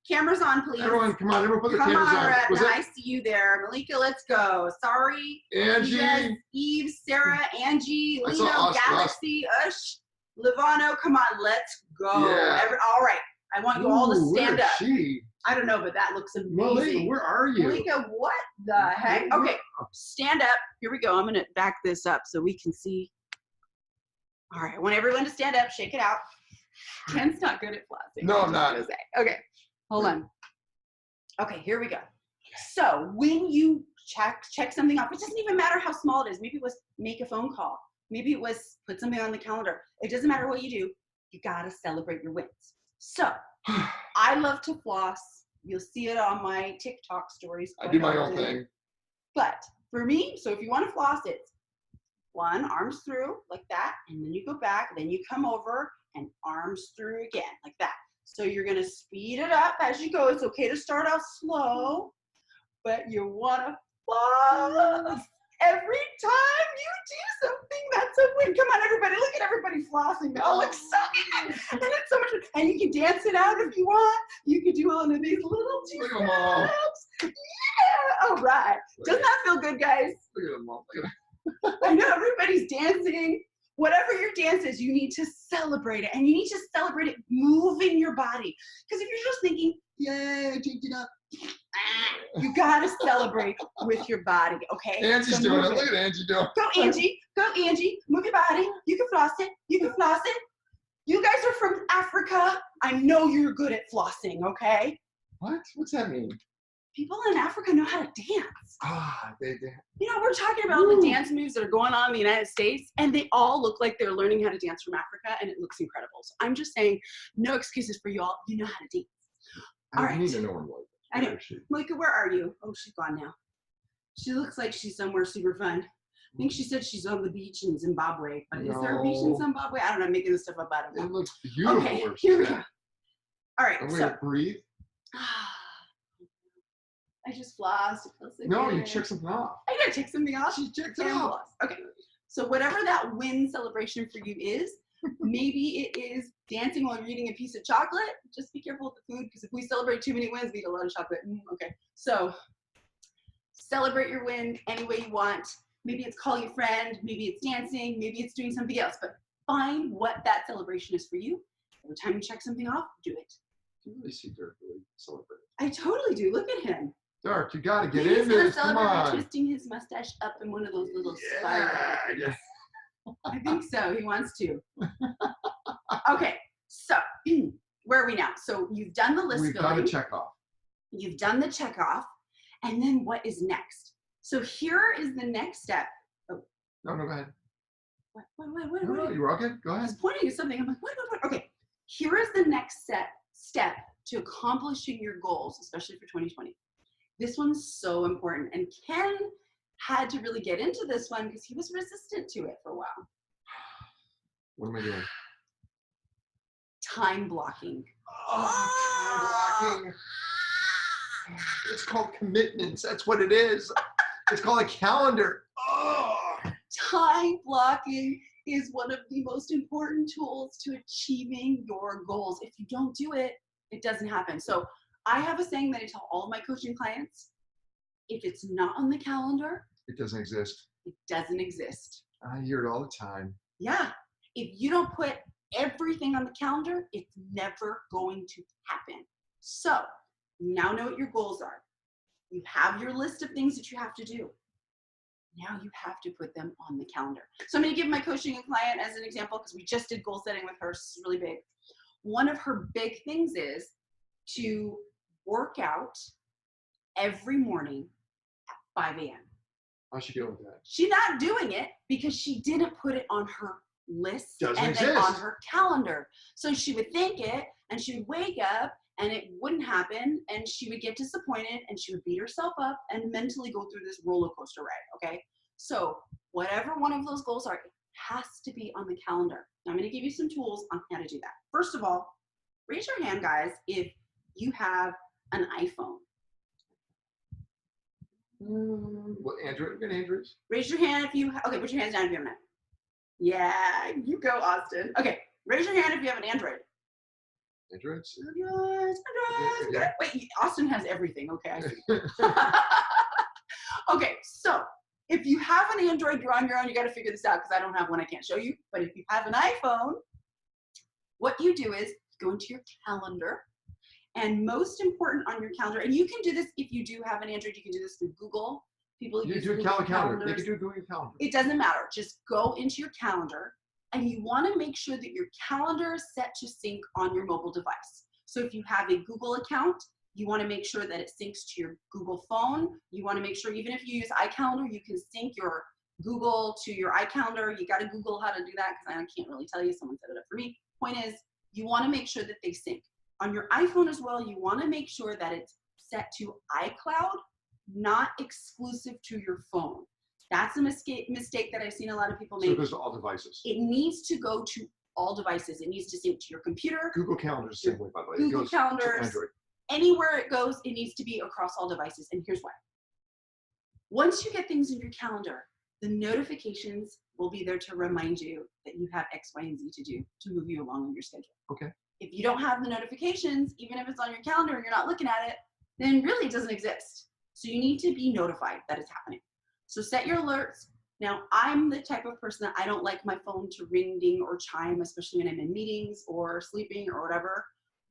Cameras on, please. Everyone, come on. Everyone put the cameras on. I see you there. Malika, let's go. Sorry. Angie. Yes, Eve, Sarah, Angie, Lino, Galaxy, Ush, Livano. Come on, let's go. Yeah. All right. I want you all to stand up. Where is she? I don't know, but that looks amazing. Malika, where are you? Malika, what the heck? Okay, stand up. Here we go. I'm going to back this up so we can see. All right, I want everyone to stand up, shake it out. Ken's not good at flossing. No, I'm not. Okay, hold on. Okay, here we go. So when you check something off, it doesn't even matter how small it is. Maybe it was make a phone call. Maybe it was put something on the calendar. It doesn't matter what you do. You got to celebrate your wins. So I love to floss. You'll see it on my TikTok stories. I do my own thing. But for me, so if you want to floss, it's one, arms through like that, and then you go back, then you come over and arms through again like that. So you're going to speed it up as you go. It's okay to start off slow, but you want to floss every time you do something. That's a win. Come on, everybody. Look at everybody flossing. They all look so good. And it's so much fun. And you can dance it out if you want. You can do all of these little two-steps. Yeah. All right. Doesn't that feel good, guys? Look at them all. I know everybody's dancing. Whatever your dance is, you need to celebrate it. And you need to celebrate it moving your body. Because if you're just thinking, yay, I picked it up, you got to celebrate with your body, okay? Angie's doing it. Look at Angie doing it. Go, Angie. Go, Angie. Move your body. You can floss it. You can floss it. You guys are from Africa. I know you're good at flossing, okay? What? What's that mean? People in Africa know how to dance. They. You know, we're talking about the dance moves that are going on in the United States, and they all look like they're learning how to dance from Africa, and it looks incredible. So I'm just saying, no excuses for you all. You know how to dance. All right. I need to know her. I know. Malika, where are you? Oh, she's gone now. She looks like she's somewhere super fun. I think she said she's on the beach in Zimbabwe. But is there a beach in Zimbabwe? I don't know. I'm making this stuff up out of it. It looks beautiful. Okay, here we go. All right. So breathe. I just flossed. It feels so No, good. you check something off. I gotta check something off. She checked it off. Okay. So whatever that win celebration for you is, maybe it is dancing while you're eating a piece of chocolate. Just be careful with the food, because if we celebrate too many wins, we eat a lot of chocolate. Okay. So celebrate your win any way you want. Maybe it's calling a friend. Maybe it's dancing. Maybe it's doing something else. But find what that celebration is for you. Every time you check something off, do it. You really see Dirk really celebrate. I totally do. Look at him. Dirk, you got to get He's in gonna this. Come celebrate by on. twisting his mustache up in one of those little spirals. Yeah. I think so. He wants to. Okay. So where are we now? So you've done the list We've filling. done a check off. You've done the check off. And then what is next? So here is the next step. Oh. No, go ahead. What? No, you're okay. Go I ahead. was pointing at something. I'm like, what? Okay. Here is the next step to accomplishing your goals, especially for 2020. This one's so important. And Ken had to really get into this one because he was resistant to it for a while. What am I doing? Time blocking. Oh, time blocking. It's called commitments. That's what it is. It's called a calendar. Oh. Time blocking is one of the most important tools to achieving your goals. If you don't do it, it doesn't happen. So I have a saying that I tell all of my coaching clients: if it's not on the calendar, It doesn't exist. it doesn't exist. I hear it all the time. Yeah. If you don't put everything on the calendar, it's never going to happen. So you now know what your goals are. You have your list of things that you have to do. Now you have to put them on the calendar. So I'm going to give my coaching client as an example, because we just did goal setting with her. It's really big. One of her big things is to work out every morning at 5 a.m. How's she doing with that? She's not doing it because she didn't put it on her list Doesn't and exist. then on her calendar. So she would think it, and she would wake up and it wouldn't happen, and she would get disappointed, and she would beat herself up and mentally go through this roller coaster ride. Okay. So whatever one of those goals are, it has to be on the calendar. Now I'm going to give you some tools on how to do that. First of all, raise your hand, guys, if you have an iPhone. What, Android? Good Androids. Raise your hand if you, okay, put your hands down if you have an iPhone. Yeah, you go, Austin. Okay, raise your hand if you have an Android. Androids? Androids. Yeah. Wait, Austin has everything. Okay, I see. Okay, so if you have an Android, you're on your own. You got to figure this out, because I don't have one. I can't show you. But if you have an iPhone, what you do is go into your calendar. And most important on your calendar, and you can do this if you do have an Android, you can do this through Google. People You use do a Google calendar. They calendars. can do a Google calendar. It doesn't matter. Just go into your calendar, and you want to make sure that your calendar is set to sync on your mobile device. So if you have a Google account, You want to make sure that it syncs to your Google phone. You want to make sure, even if you use iCalendar, you can sync your Google to your iCalendar. You got to Google how to do that because I can't really tell you. Someone set it up for me. Point is, you want to make sure that they sync. On your iPhone as well, you want to make sure that it's set to iCloud, not exclusive to your phone. That's a mistake that I've seen a lot of people make. So it goes to all devices. It needs to go to all devices. It needs to sync to your computer. Google Calendar is the same way, by the way. Google Calendars. Android. Anywhere it goes, it needs to be across all devices. And here's why. Once you get things in your calendar, the notifications will be there to remind you that you have X, Y, and Z to do to move you along in your schedule. Okay. If you don't have the notifications, even if it's on your calendar and you're not looking at it, then really it doesn't exist. So you need to be notified that it's happening. So set your alerts. Now, I'm the type of person that I don't like my phone to ring, ding, or chime, especially when I'm in meetings or sleeping or whatever,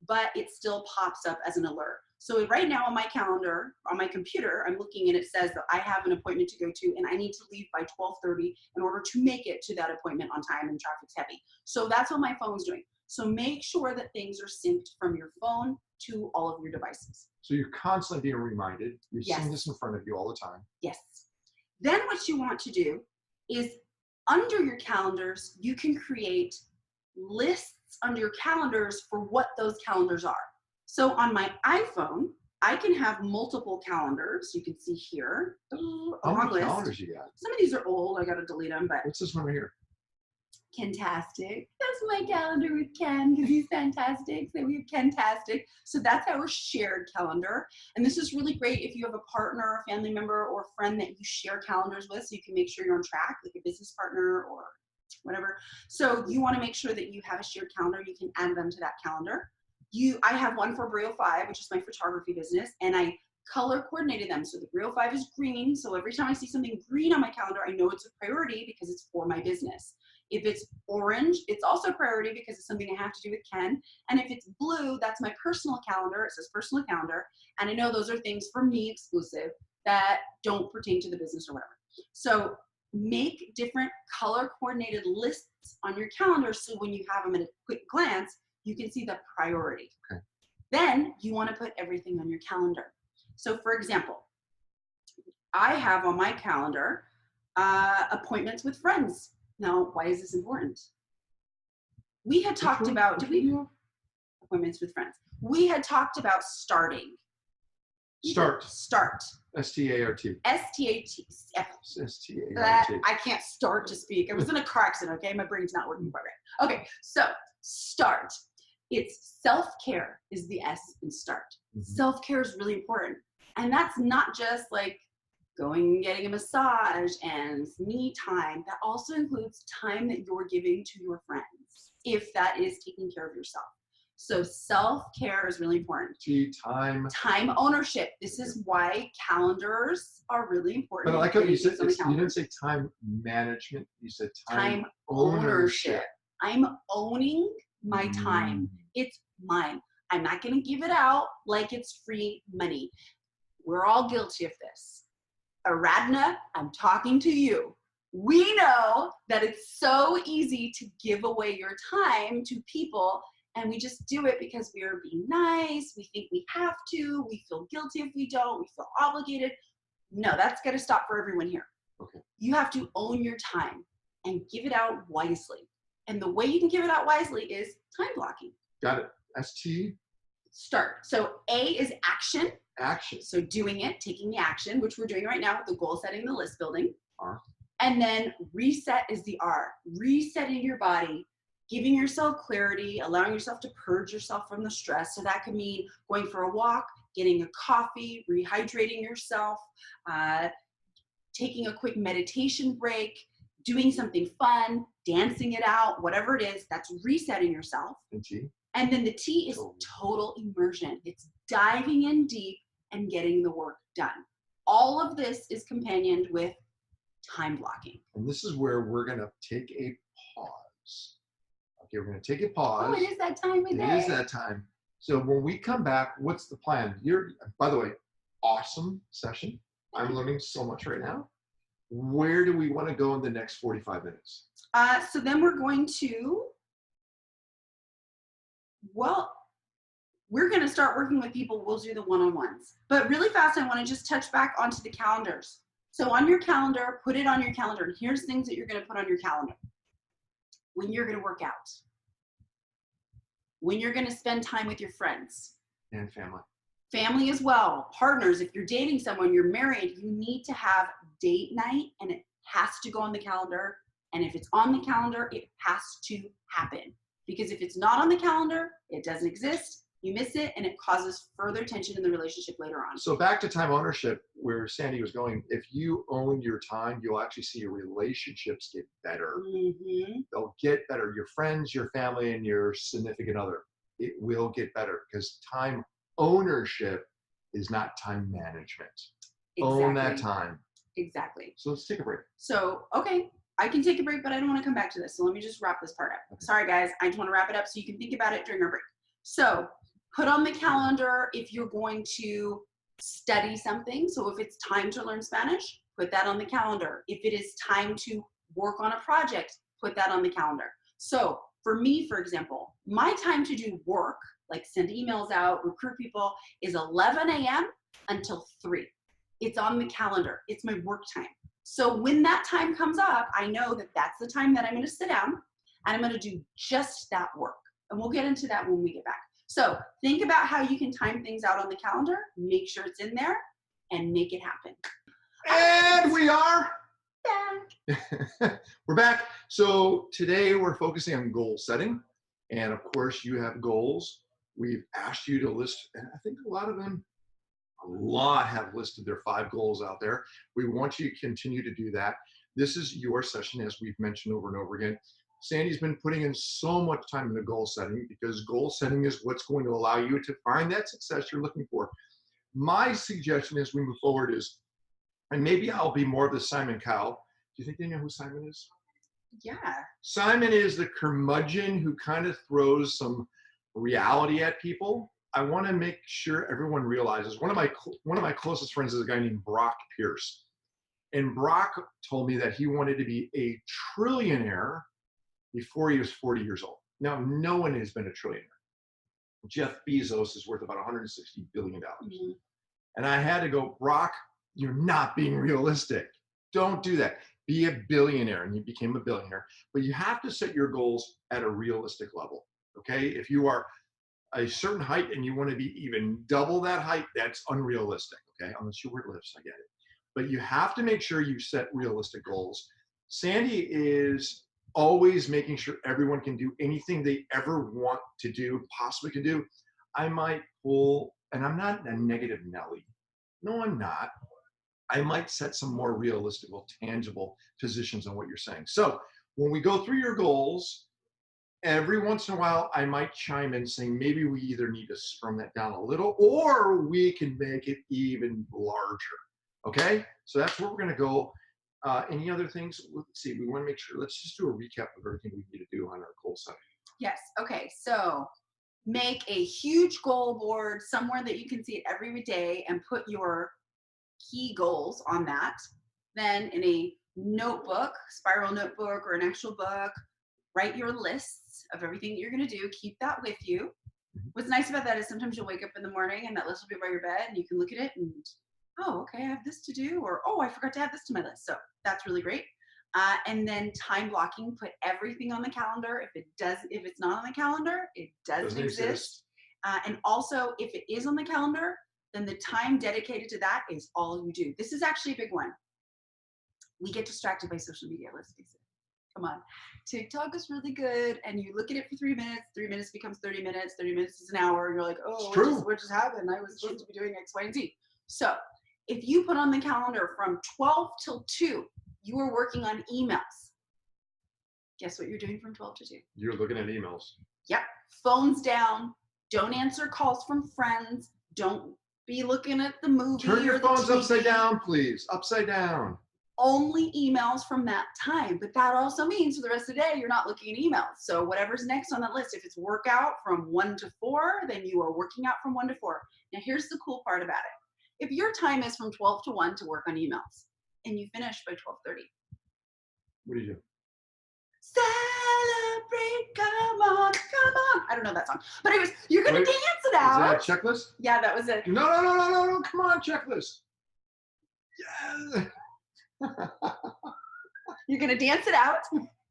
but it still pops up as an alert. So right now on my calendar, on my computer, I'm looking and it says that I have an appointment to go to and I need to leave by 12:30 in order to make it to that appointment on time and traffic's heavy. So that's what my phone's doing. So make sure that things are synced from your phone to all of your devices. So you're constantly being reminded. You're Yes. seeing this in front of you all the time. Yes. Then what you want to do is under your calendars, you can create lists under your calendars for what those calendars are. So on my iPhone, I can have multiple calendars. You can see here. How many calendars you got? Some of these are old. I got to delete them, but What's this one right here? Kentastic. That's my calendar with Ken because he's fantastic. So we have Kentastic. So that's our shared calendar. And this is really great if you have a partner, a family member, or a friend that you share calendars with so you can make sure you're on track, like a business partner or whatever. So you want to make sure that you have a shared calendar. You can add them to that calendar. I have one for Brio 5, which is my photography business, and I color coordinated them. So the Brio 5 is green. So every time I see something green on my calendar, I know it's a priority because it's for my business. If it's orange, it's also a priority because it's something I have to do with Ken. And if it's blue, that's my personal calendar. It says personal calendar. And I know those are things for me exclusive that don't pertain to the business or whatever. So make different color coordinated lists on your calendar so when you have them at a quick glance, you can see the priority. Okay. Then you want to put everything on your calendar. So for example, I have on my calendar appointments with friends. Now, why is this important? We had talked about, appointments with friends. We had talked about starting. Start. Start. S-T-A-R-T. S-T-A-T. S-T-A-R-T. I can't start to speak. I was in a car accident, okay? My brain's not working quite right. Okay, so start. It's self-care is the S in start. Mm-hmm. Self-care is really important. And that's not just like going and getting a massage and me time. That also includes time that you're giving to your friends, if that is taking care of yourself. So self-care is really important. Time ownership. This is why calendars are really important. But I like how you said, you didn't say time management. You said time ownership. I'm owning my time. It's mine. I'm not going to give it out like it's free money. We're all guilty of this. Aradna, I'm talking to you. We know that it's so easy to give away your time to people, and we just do it because we are being nice. We think we have to. We feel guilty if we don't. We feel obligated. No, that's got to stop for everyone here. Okay. You have to own your time and give it out wisely. And the way you can give it out wisely is time blocking. Got it. S-T? Start. So A is action. Action. So doing it, taking the action, which we're doing right now with the goal setting, the list building. R. And then reset is the R. Resetting your body, giving yourself clarity, allowing yourself to purge yourself from the stress. So that could mean going for a walk, getting a coffee, rehydrating yourself, taking a quick meditation break, doing something fun, dancing it out, whatever it is, that's resetting yourself. And T? And then the T is total immersion. It's diving in deep and getting the work done. All of this is companioned with time blocking. And this is where we're going to take a pause. Okay, we're going to take a pause. Oh, it is that time of day. It is that time. So when we come back, what's the plan? By the way, awesome session. I'm learning so much right now. Where do we want to go in the next 45 minutes? So then we're going to, we're going to start working with people. We'll do the one-on-ones. But really fast, I want to just touch back onto the calendars. So on your calendar, put it on your calendar. And here's things that you're going to put on your calendar. When you're going to work out. When you're going to spend time with your friends. And family. Family as well. Partners, if you're dating someone, you're married, you need to have date night, and it has to go on the calendar. And if it's on the calendar, it has to happen. Because if it's not on the calendar, it doesn't exist. You miss it, and it causes further tension in the relationship later on. So back to time ownership, where Sandy was going, if you own your time, you'll actually see your relationships get better. Mm-hmm. They'll get better. Your friends, your family, and your significant other. It will get better because time ownership is not time management. Exactly. Own that time. Exactly. So let's take a break. So, okay, I can take a break, but I don't want to come back to this. So let me just wrap this part up. Okay. Sorry, guys. I just want to wrap it up so you can think about it during our break. So put on the calendar if you're going to study something. So if it's time to learn Spanish, put that on the calendar. If it is time to work on a project, put that on the calendar. So for me, for example, my time to do work, like send emails out, recruit people, is 11 a.m. until 3. It's on the calendar. It's my work time. So when that time comes up, I know that that's the time that I'm going to sit down and I'm going to do just that work. And we'll get into that when we get back. So think about how you can time things out on the calendar, make sure it's in there, and make it happen. And we are back. We're back. So today we're focusing on goal setting. And of course, you have goals. We've asked you to list, and I think a lot have listed their 5 goals out there. We want you to continue to do that. This is your session, as we've mentioned over and over again. Sandy's been putting in so much time into goal setting because goal setting is what's going to allow you to find that success you're looking for. My suggestion as we move forward is, and maybe I'll be more of the Simon Cowell. Do you think they know who Simon is? Yeah. Simon is the curmudgeon who kind of throws some reality at people. I want to make sure everyone realizes one of my closest friends is a guy named Brock Pierce. And Brock told me that he wanted to be a trillionaire before he was 40 years old. Now, no one has been a trillionaire. Jeff Bezos is worth about $160 billion. Mm-hmm. And I had to go, Brock, you're not being realistic. Don't do that. Be a billionaire. And he became a billionaire. But you have to set your goals at a realistic level. Okay? If you are a certain height and you want to be even double that height, that's unrealistic. Okay? Unless you wear lifts, I get it. But you have to make sure you set realistic goals. Sandy is always making sure everyone can do anything they ever want to do, possibly can do. I might pull, and I'm not a negative Nelly. No, I'm not. I might set some more realistic, tangible positions on what you're saying. So when we go through your goals, every once in a while, I might chime in saying maybe we either need to strum that down a little or we can make it even larger. Okay? So that's where we're going to go. Any other things? Let's see. We want to make sure. Let's just do a recap of everything we need to do on our goal setting. Yes. Okay. So make a huge goal board somewhere that you can see it every day and put your key goals on that. Then in a notebook, spiral notebook or an actual book, write your lists of everything that you're going to do. Keep that with you. What's nice about that is sometimes you'll wake up in the morning and that list will be by your bed and you can look at it and, oh, okay, I have this to do, or, oh, I forgot to add this to my list. So that's really great. And then time blocking, put everything on the calendar. If it's not on the calendar, it doesn't exist. And also if it is on the calendar, then the time dedicated to that is all you do. This is actually a big one. We get distracted by social media, let's face it. Come on. TikTok is really good, and you look at it for 3 minutes, 3 minutes becomes 30 minutes, 30 minutes is an hour, and you're like, oh, what just happened? I was supposed to be doing X, Y, and Z. So if you put on the calendar from 12 till 2, you are working on emails. Guess what you're doing from 12 to 2? You're looking at emails. Yep. Phones down. Don't answer calls from friends. Don't be looking at the movie. Turn your phones upside down, please. Upside down. Only emails from that time. But that also means for the rest of the day, you're not looking at emails. So whatever's next on that list, if it's workout from 1 to 4, then you are working out from 1 to 4. Now, here's the cool part about it. If your time is from 12 to 1 to work on emails and you finish by 12:30. What do you do? Celebrate, come on, come on. I don't know that song, but anyways, you're gonna Wait, dance it out. Is that a checklist? Yeah, that was it. No. Come on, checklist. Yeah. You're gonna dance it out,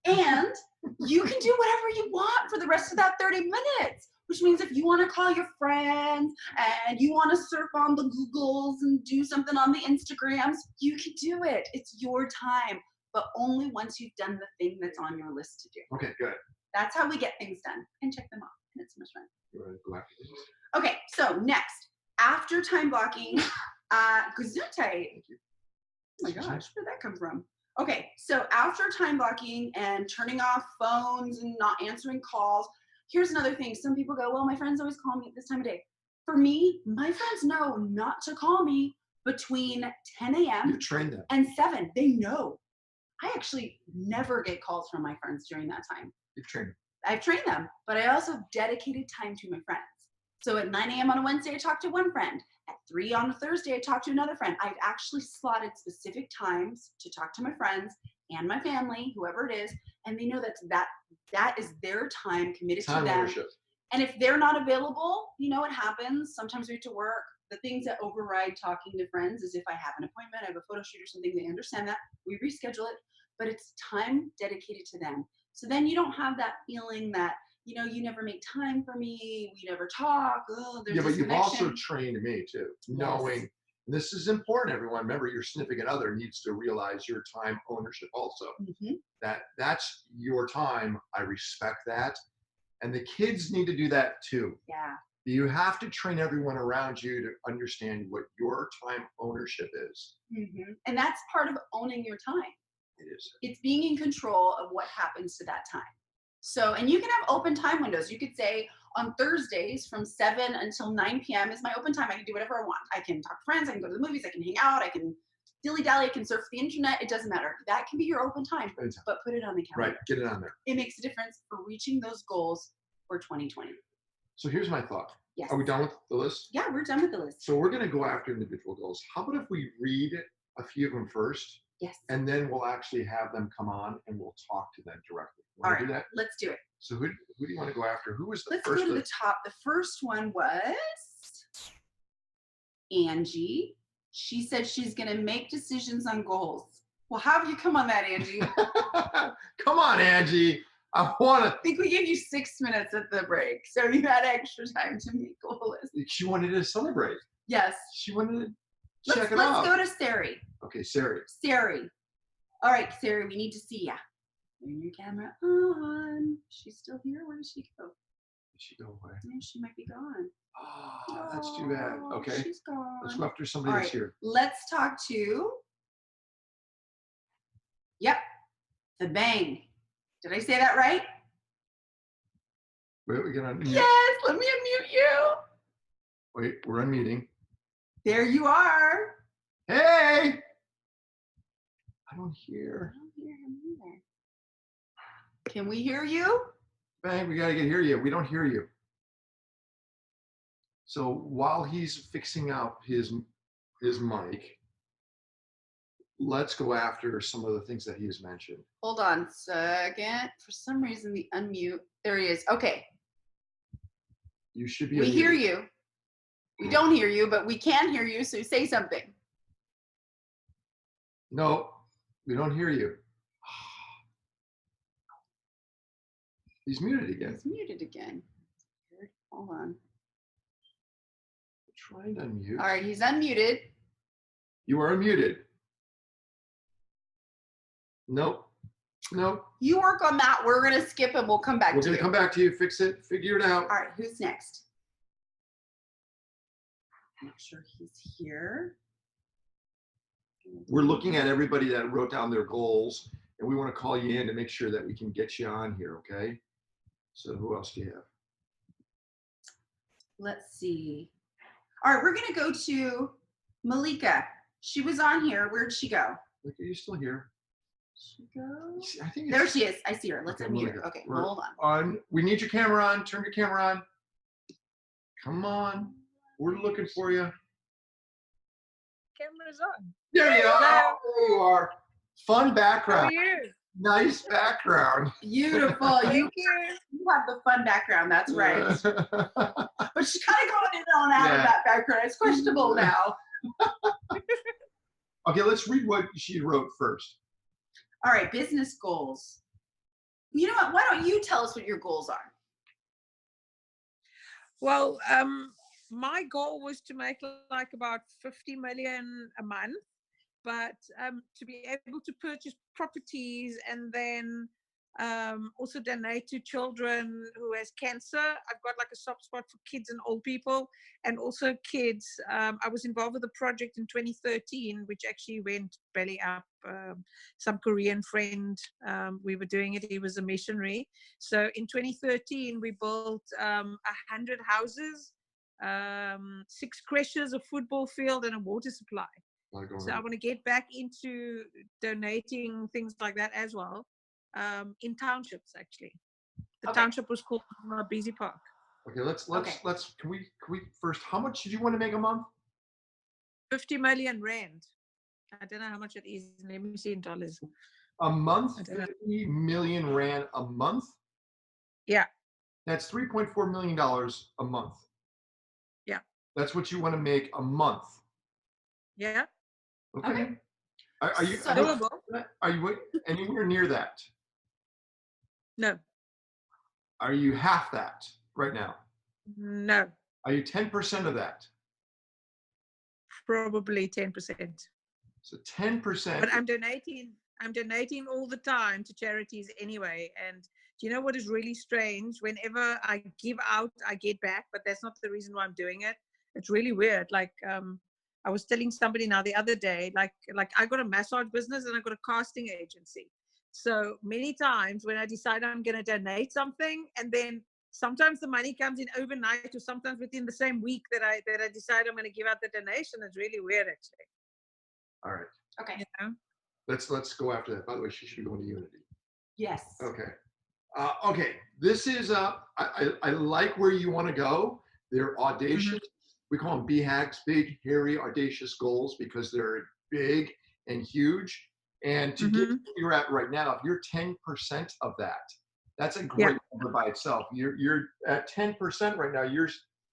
and you can do whatever you want for the rest of that 30 minutes. Which means if you want to call your friends and you want to surf on the Googles and do something on the Instagrams, you can do it. It's your time, but only once you've done the thing that's on your list to do. Okay, good. That's how we get things done and check them off. And it's so much fun. You want to go after this? Okay, so next, after time blocking, Gesundheit. Thank you. Oh my gosh, where'd that come from? Okay, so after time blocking and turning off phones and not answering calls, here's another thing. Some people go, well, my friends always call me at this time of day. For me, my friends know not to call me between 10 a.m. You trained them. and 7. They know. I actually never get calls from my friends during that time. You've trained them. I've trained them, but I also have dedicated time to my friends. So at 9 a.m. on a Wednesday, I talk to one friend. At 3 on a Thursday, I talk to another friend. I've actually slotted specific times to talk to my friends and my family, whoever it is, and they know that is their time committed Time to them. ownership. And if they're not available, you know what happens. Sometimes we have to work. The things that override talking to friends is if I have an appointment, I have a photo shoot or something, they understand that. We reschedule it, but it's time dedicated to them. So then you don't have that feeling that, you know, you never make time for me, we never talk. Oh, there's Yeah, but you've also disconnection. trained me too, Yes. knowing this is important, everyone. Remember, your significant other needs to realize your time ownership also. Mhm. That's your time. I respect that. And the kids need to do that too. Yeah. You have to train everyone around you to understand what your time ownership is. Mhm. And that's part of owning your time. It is. It's being in control of what happens to that time. So, and you can have open time windows. You could say on Thursdays from 7 until 9 p.m. is my open time. I can do whatever I want. I can talk to friends, I can go to the movies, I can hang out, I can dilly-dally, I can surf the internet. It doesn't matter. That can be your open time, Anytime. but put it on the calendar. Right, get it on there. It makes a difference for reaching those goals for 2020. So here's my thought. Yes. Are we done with the list? Yeah, we're done with the list. So we're going to go after individual goals. How about if we read a few of them first, Yes. and then we'll actually have them come on and we'll talk to them directly. All Want to right, do that? let's do it. So who do you want to go after? Who was the Let's first? go to the top. The first one was Angie. She said she's going to make decisions on goals. Well, how have you come on that, Angie? Come on, Angie. I want I think we gave you 6 minutes at the break, so you had extra time to make goal lists. to. She wanted to celebrate. Yes. She wanted to check it Let's out. go to Sari. Okay, Sari. Sari. All right, Sari, we need to see ya. Turn your camera on. She's still here. Where did she go? Did she go away? No, she might be gone. Oh, that's too bad. Oh, Okay. She's gone. Let's go after somebody All that's right, here. let's talk to. Yep, the Bang. Did I say that right? Wait, we get on. Yes, let me unmute you. Wait, we're unmuting. There you are. Hey! I don't hear. I don't hear him either. Can we hear you? Bang, we got to hear you. We don't hear you. So while he's fixing out his mic, let's go after some of the things that he has mentioned. Hold on a second. For some reason, the unmute. There he is. Okay. You should be. We hear unmuted. you. We don't hear you, but we can hear you, so say something. No, we don't hear you. He's muted again. He's muted again. Weird. Hold on. Trying to unmute. All right, he's unmuted. You are unmuted. Nope. Nope. You work on that. We're going to skip and we'll come back We're to going you. to come back to you. Fix it. Figure it out. All right, who's next? I'm not sure he's here. We're looking at everybody that wrote down their goals, and we want to call you in to make sure that we can get you on here, okay? So who else do you have? Let's see. All right, we're going to go to Malika. She was on here. Where'd she go? Look, are you still here? She go? I think There she is. I see her. Let's Okay, unmute Malika. her. Okay, We're hold on. We need your camera on. Turn your camera on. Come on. We're looking for you. Camera's on. There you are. Hello. There you are. Fun How background. are you? Nice background. Beautiful. Thank you. You have the fun background. That's right. But she's kind of going in and out of Yeah. that background. It's questionable now. Okay, let's read what she wrote first. All right, business goals. You know what? Why don't you tell us what your goals are? Well, my goal was to make like about 50 million a month, but to be able to purchase properties and then also donate to children who has cancer. I've got like a soft spot for kids and old people, and also kids. I was involved with a project in 2013, which actually went belly up. Some Korean friend, we were doing it. He was a missionary. So in 2013, we built 100 houses, 6 creches, a football field, and a water supply. So I want to get back into donating things like that as well, in townships actually. The township was called Busy Park. Okay, let's can we first, how much did you want to make a month? 50 million rand. I don't know how much it is. Let me see in dollars. A month, 50 million rand a month? Yeah. That's $3.4 million a month. Yeah. That's what you want to make a month. Yeah. Okay. Are you doable? Are you anywhere near that? No. Are you half that right now? No. Are you 10% of that? Probably 10%. So 10%. But I'm donating all the time to charities anyway. And do you know what is really strange? Whenever I give out, I get back, but that's not the reason why I'm doing it. It's really weird. Like, I was telling somebody now the other day, like I got a massage business and I got a casting agency. So many times when I decide I'm going to donate something, and then sometimes the money comes in overnight, or sometimes within the same week that I decide I'm going to give out the donation. It's really weird, actually. All right. Okay. You know? Let's go after that. By the way, she should be going to Unity. Yes. Okay. Okay. This is I like where you want to go. They're audacious. We call them BHAGs, big, hairy, audacious goals, because they're big and huge. And to get where you're at right now, if you're 10% of that, that's a great number by itself. You're at 10% right now.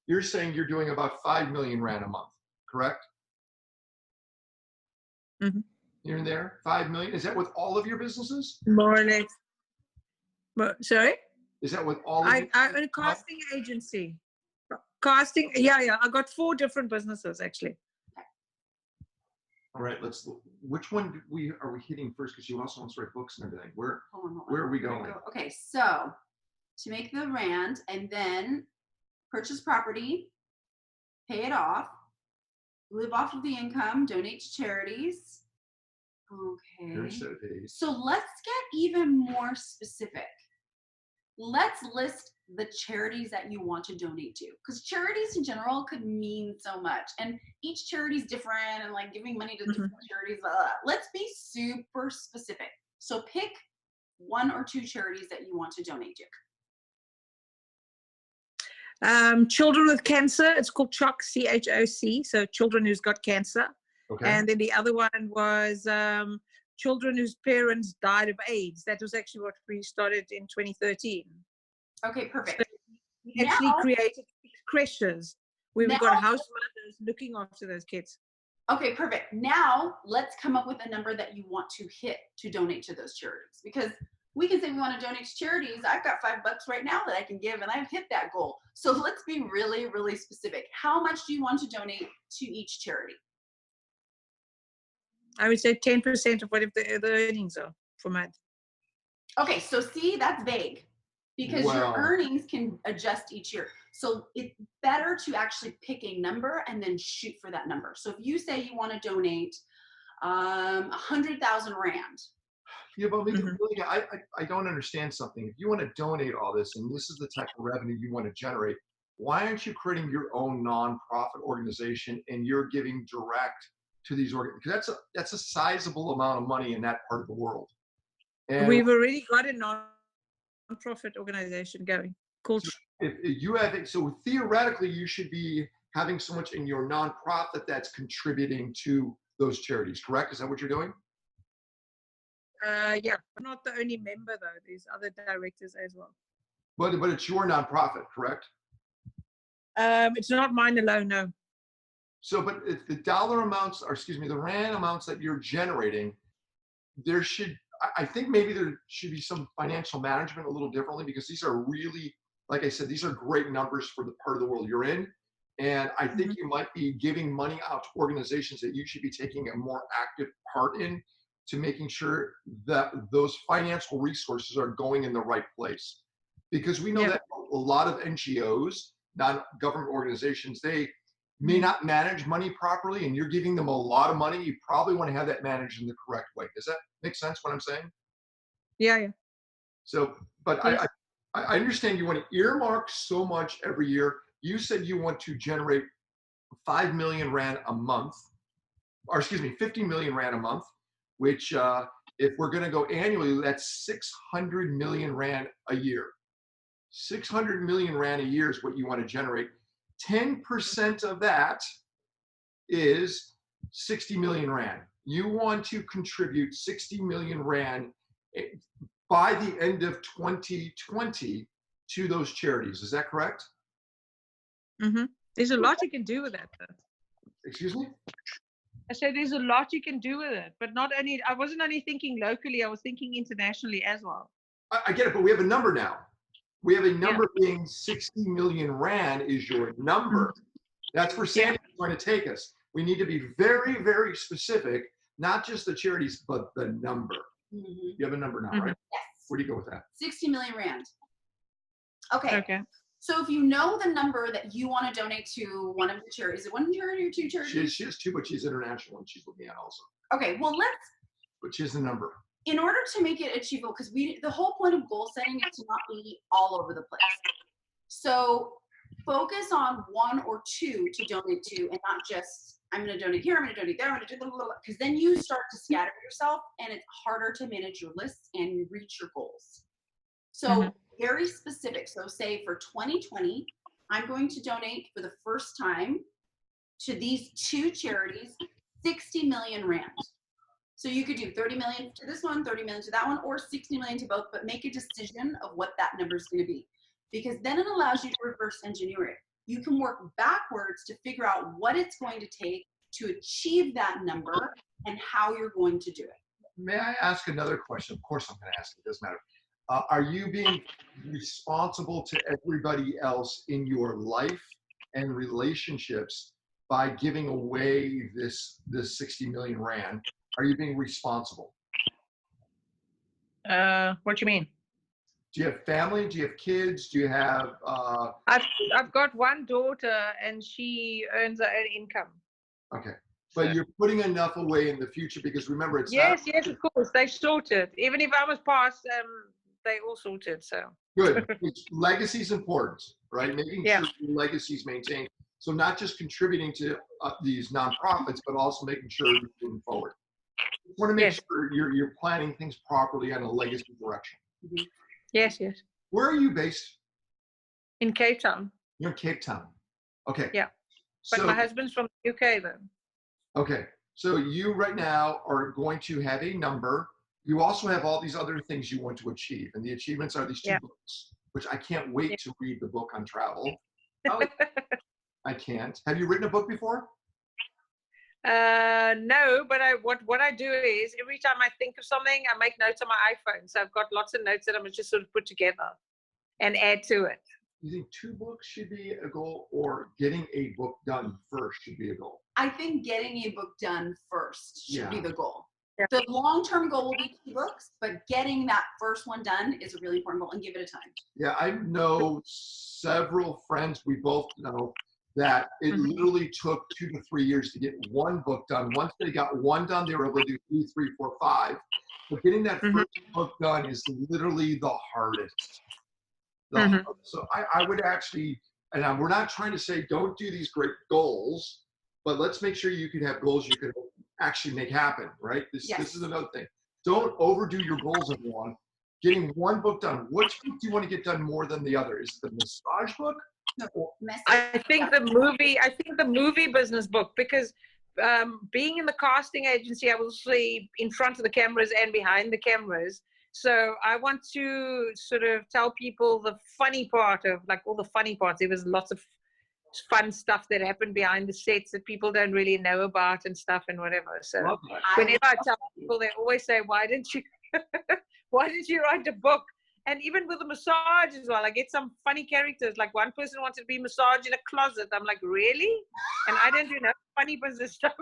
You're saying you're doing about 5 million rand a month, correct? You're in there, 5 million. Is that with all of your businesses? More or less. But, sorry? Is that with all of I'm a casting agency. Casting, yeah. I got 4 different businesses actually. All right, which one are we hitting first? Because you also want to write books and everything. Where are we going? Okay, so to make the rand and then purchase property, pay it off, live off of the income, donate to charities. Okay. So let's get even more specific. Let's list the charities that you want to donate to, because charities in general could mean so much, and each charity is different, and like giving money to different charities. Let's be super specific. So pick 1 or 2 charities that you want to donate to. Children with cancer. It's called CHOC, CHOC. So children who's got cancer. Okay. And then the other one was children whose parents died of AIDS. That was actually what we started in 2013. Okay, perfect. So we actually created creches where we got house mothers looking after those kids. Okay, perfect. Now let's come up with a number that you want to hit to donate to those charities, because we can say we want to donate to charities. I've got $5 right now that I can give, and I've hit that goal. So let's be really, really specific. How much do you want to donate to each charity? I would say 10% of whatever the earnings are for a month. Okay, so see, that's vague, because your earnings can adjust each year. So it's better to actually pick a number and then shoot for that number. So if you say you want to donate 100,000 rand. Yeah, but I don't understand something. If you want to donate all this, and this is the type of revenue you want to generate, why aren't you creating your own nonprofit organization and you're giving direct to these organizations? Because that's a sizable amount of money in that part of the world. And we've already got a nonprofit organization going. Called. So if you have it, so theoretically, you should be having so much in your nonprofit that's contributing to those charities. Correct? Is that what you're doing? Yeah, I'm not the only member though. There's other directors as well. But it's your nonprofit, correct? It's not mine alone, no. So, but if the dollar amounts, or excuse me, the rand amounts that you're generating, there should, I think maybe there should be some financial management a little differently, because these are really, like I said, these are great numbers for the part of the world you're in. And I think you might be giving money out to organizations that you should be taking a more active part in, to making sure that those financial resources are going in the right place. Because we know that a lot of NGOs, non-government organizations, they may not manage money properly, and you're giving them a lot of money. You probably want to have that managed in the correct way. Does that make sense what I'm saying? Yeah. So, but Yes. I understand you want to earmark so much every year. You said you want to generate 5 million Rand a month, or excuse me, 50 million Rand a month, which if we're going to go annually, that's 600 million Rand a year. 600 million Rand a year is what you want to generate. 10% of that is 60 million Rand. You want to contribute 60 million Rand by the end of 2020 to those charities. Is that correct? There's a lot you can do with that, though. Excuse me? I said there's a lot you can do with it, but not only, I wasn't only thinking locally, I was thinking internationally as well. I get it, but we have a number now. We have a number being 60 million Rand is your number. That's where Sandy's going to take us. We need to be very, very specific, not just the charities, but the number. You have a number now, right? Yes. Where do you go with that? 60 million Rand. Okay. Okay. So if you know the number that you want to donate to one of the charities, is it one charity or two charities? She has two, but she's international and she's looking at also. Okay, well But she has the number. In order to make it achievable, because the whole point of goal setting is to not be all over the place. So focus on one or two to donate to, and not just, I'm going to donate here, I'm going to donate there, I'm going to do blah, blah, blah, because then you start to scatter yourself and it's harder to manage your lists and reach your goals. So very specific. So say for 2020, I'm going to donate for the first time to these two charities, 60 million Rand. So you could do 30 million to this one, 30 million to that one, or 60 million to both, but make a decision of what that number is going to be. Because then it allows you to reverse engineer it. You can work backwards to figure out what it's going to take to achieve that number and how you're going to do it. May I ask another question? Of course I'm going to ask it, doesn't matter. Are you being responsible to everybody else in your life and relationships by giving away this 60 million Rand? Are you being responsible? What do you mean? Do you have family? Do you have kids? Do you have? I've got one daughter, and she earns her own income. Okay, but so you're putting enough away in the future, because remember, it's yes, of course, they sorted. Even if I was passed, they all sorted. So good. Legacy is important, right? Making sure your legacy is maintained. So not just contributing to these nonprofits, but also making sure you're moving forward. You want to make sure you're planning things properly on a legacy direction. Yes. Where are you based? In Cape Town. You're in Cape Town. Okay. Yeah. But my husband's from the UK then. Okay. So you right now are going to have a number. You also have all these other things you want to achieve. And the achievements are these two books, which I can't wait to read the book on travel. Oh, I can't. Have you written a book before? No, but what I do is every time I think of something, I make notes on my iPhone. So I've got lots of notes that I'm just sort of put together and add to it. You think 2 books should be a goal, or getting a book done first should be a goal? I think getting a book done first should be the goal. Yeah. The long-term goal will be 2 books, but getting that first one done is a really important goal, and give it a time. Yeah, I know several friends, we both know, that it literally took 2 to 3 years to get one book done. Once they got one done, they were able to do 2, 3, 4, 5. But getting that first book done is literally the hardest. So I would actually, and we're not trying to say don't do these great goals, but let's make sure you can have goals you can actually make happen, right? This is another thing. Don't overdo your goals in one. Getting one book done. Which book do you want to get done more than the other? Is it the massage book? No, I think the movie business book, because being in the casting agency, I will see in front of the cameras and behind the cameras. So I want to sort of tell people the funny part of, like, all the funny parts. There was lots of fun stuff that happened behind the sets that people don't really know about and stuff and whatever. So whenever I tell people, they always say, why didn't you write a book? And even with the massage as well, I get some funny characters. Like one person wanted to be massaged in a closet. I'm like, really? And I don't do no funny business stuff.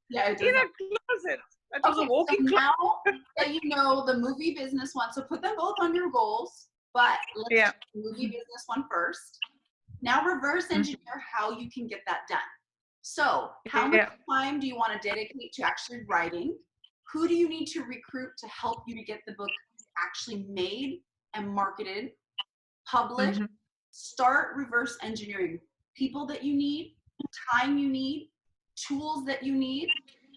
Yeah, it In a closet. It was a walking so closet. now that you know the movie business one, so put them both on your goals, but let's do the movie business one first. Now reverse engineer how you can get that done. So how much time do you want to dedicate to actually writing? Who do you need to recruit to help you to get the book actually made and marketed, published? Start reverse engineering people that you need, time you need, tools that you need.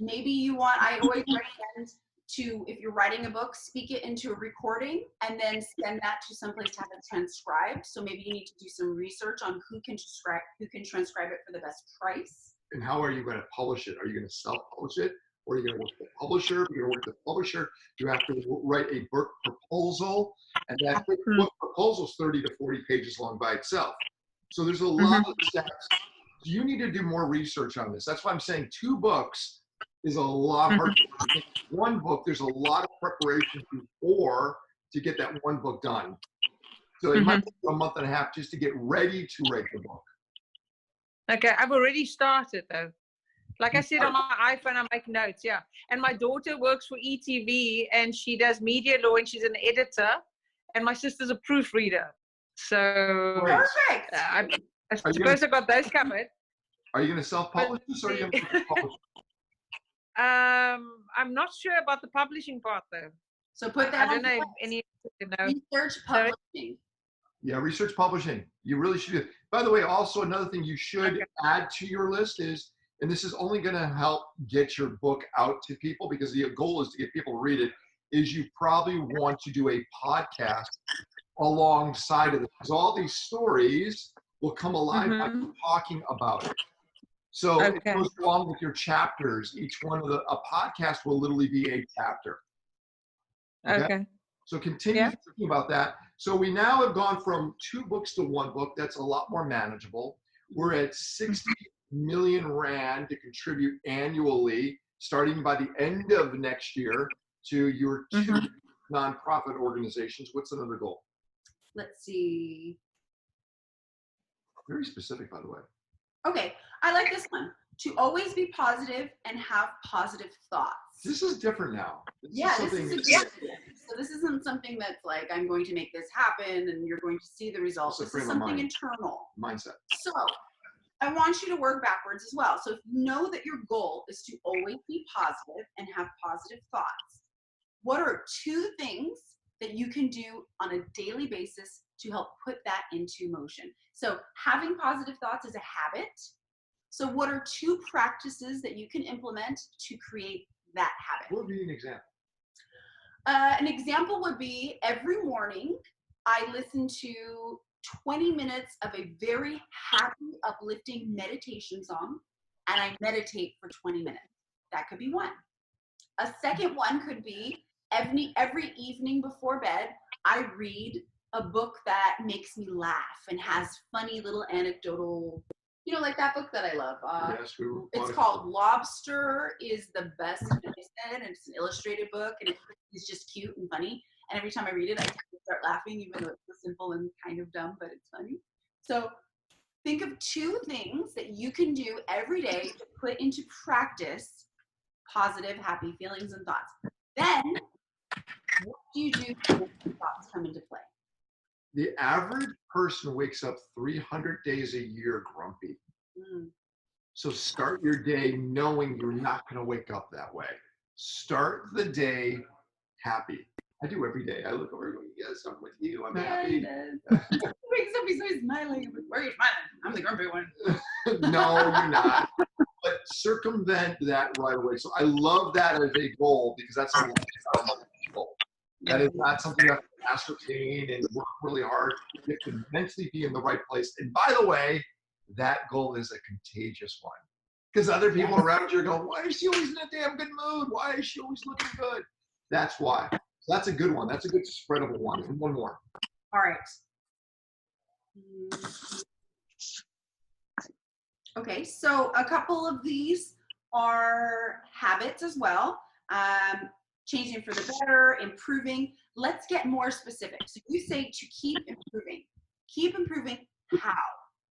Maybe you want, I always recommend to, if you're writing a book, speak it into a recording and then send that to someplace to have it transcribed. So maybe you need to do some research on who can transcribe it for the best price. And how are you going to publish it? Are you going to self-publish it? Or are you going to work with the publisher? If you're going to work with the publisher, you have to write a book proposal. And that book proposal is 30 to 40 pages long by itself. So there's a lot of steps. You need to do more research on this. That's why I'm saying 2 books is a lot harder. One book, there's a lot of preparation before to get that one book done. So it might take a month and a half just to get ready to write the book. Okay, I've already started though. Like I said, on my iPhone, I make notes, And my daughter works for ETV and she does media law and she's an editor. And my sister's a proofreader. So perfect. I suppose I got those covered. Are you going to self-publish this or are you going to publish? I'm not sure about the publishing part though. So put that I don't know any, research publishing. Yeah, research publishing. You really should do. By the way, also another thing you should add to your list is, and this is only going to help get your book out to people because the goal is to get people to read it, is you probably want to do a podcast alongside of it. Because all these stories will come alive by talking about it. So it goes along with your chapters. Each one of a podcast will literally be a chapter. Okay. So continue thinking about that. So we now have gone from 2 books to 1 book. That's a lot more manageable. We're at 60 million Rand to contribute annually, starting by the end of next year to your 2 nonprofit organizations. What's another goal? Let's see. Very specific, by the way. Okay, I like this one. To always be positive and have positive thoughts. This is different now. This is different. So this isn't something that's like, I'm going to make this happen and you're going to see the results. This is something internal. Mindset. So I want you to work backwards as well. So if you know that your goal is to always be positive and have positive thoughts, what are 2 things that you can do on a daily basis to help put that into motion? So having positive thoughts is a habit. So what are 2 practices that you can implement to create that habit? What would be an example? An example would be every morning I listen to 20 minutes of a very happy, uplifting meditation song, and I meditate for 20 minutes. That could be one. A second one could be every evening before bed, I read a book that makes me laugh and has funny little anecdotal, like that book that I love. It's called Lobster is the Best Medicine, and it's an illustrated book, and it's just cute and funny. And every time I read it, I start laughing, even though it's so simple and kind of dumb, but it's funny. So think of 2 things that you can do every day to put into practice positive, happy feelings and thoughts. Then, what do you do when thoughts come into play? The average person wakes up 300 days a year grumpy. So start your day knowing you're not going to wake up that way. Start the day happy. I do every day. I look over and go, yes, I'm with you. I'm happy. He wakes up, he's always smiling. I'm like, where are you smiling? I'm the grumpy one. No, you're not. But circumvent that right away. So I love that as a goal because that's a goal. That is not something you have to ascertain and work really hard. You have to mentally be in the right place. And by the way, that goal is a contagious one. Because other people around you are going, why is she always in a damn good mood? Why is she always looking good? That's why. So that's a good one. That's a good spreadable one. And one more. All right. Okay, so a couple of these are habits as well. Changing for the better, improving. Let's get more specific. So you say to keep improving. Keep improving how?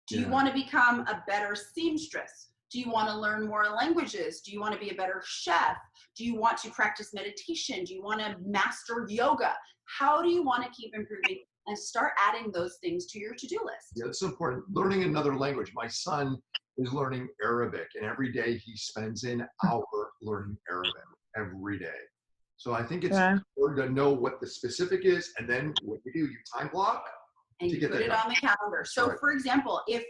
Do you want to become a better seamstress? Do you want to learn more languages? Do you want to be a better chef? Do you want to practice meditation? Do you want to master yoga? How do you want to keep improving? And start adding those things to your to-do list. Yeah, it's important. Learning another language. My son is learning Arabic, and every day he spends an hour learning Arabic every day. So I think it's important to know what the specific is, and then what you do, you time block. And you put it on the calendar. So for example, if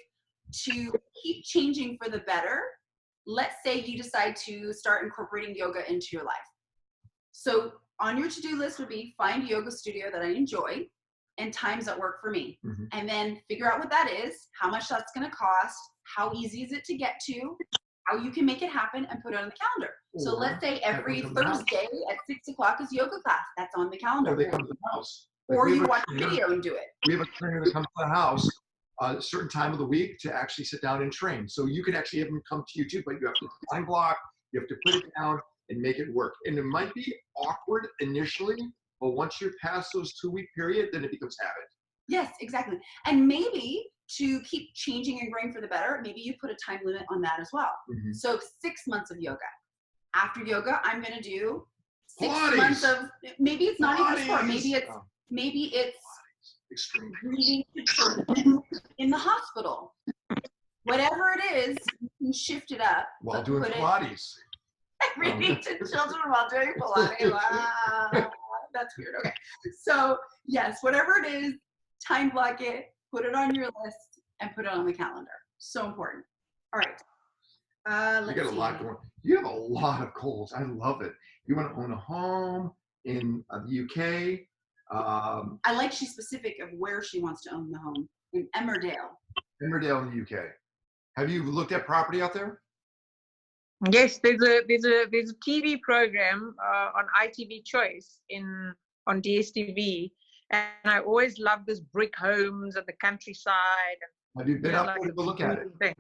to keep changing for the better, let's say you decide to start incorporating yoga into your life. So on your to-do list would be find a yoga studio that I enjoy and times that work for me. And then figure out what that is, how much that's gonna cost, how easy is it to get to, how you can make it happen, and put it on the calendar. So let's say every Thursday at 6 o'clock is yoga class. That's on the calendar. Or they come to the house. Or you watch a video and do it. We have a trainer that comes to the house a certain time of the week to actually sit down and train. So you can actually have them come to you too, but you have to time block, you have to put it down and make it work. And it might be awkward initially, but once you're past those 2-week period, then it becomes habit. Yes, exactly. And maybe to keep changing and growing for the better, maybe you put a time limit on that as well. So 6 months of yoga. After yoga, I'm going to do 6 months of, maybe it's not even sport. Maybe it's reading to children in the hospital. Whatever it is, you can shift it up. While doing Pilates. Reading to children while doing Pilates. Wow. That's weird. Okay. So yes, whatever it is, time block it, put it on your list, and put it on the calendar. So important. All right. You got a lot going. You have a lot of goals. I love it. You want to own a home in the UK. I like she's specific of where she wants to own the home in Emmerdale. Emmerdale in the UK. Have you looked at property out there? Yes, there's a TV program on ITV Choice on DSTV, and I always love this brick homes and the countryside. Have you been up there to look at it?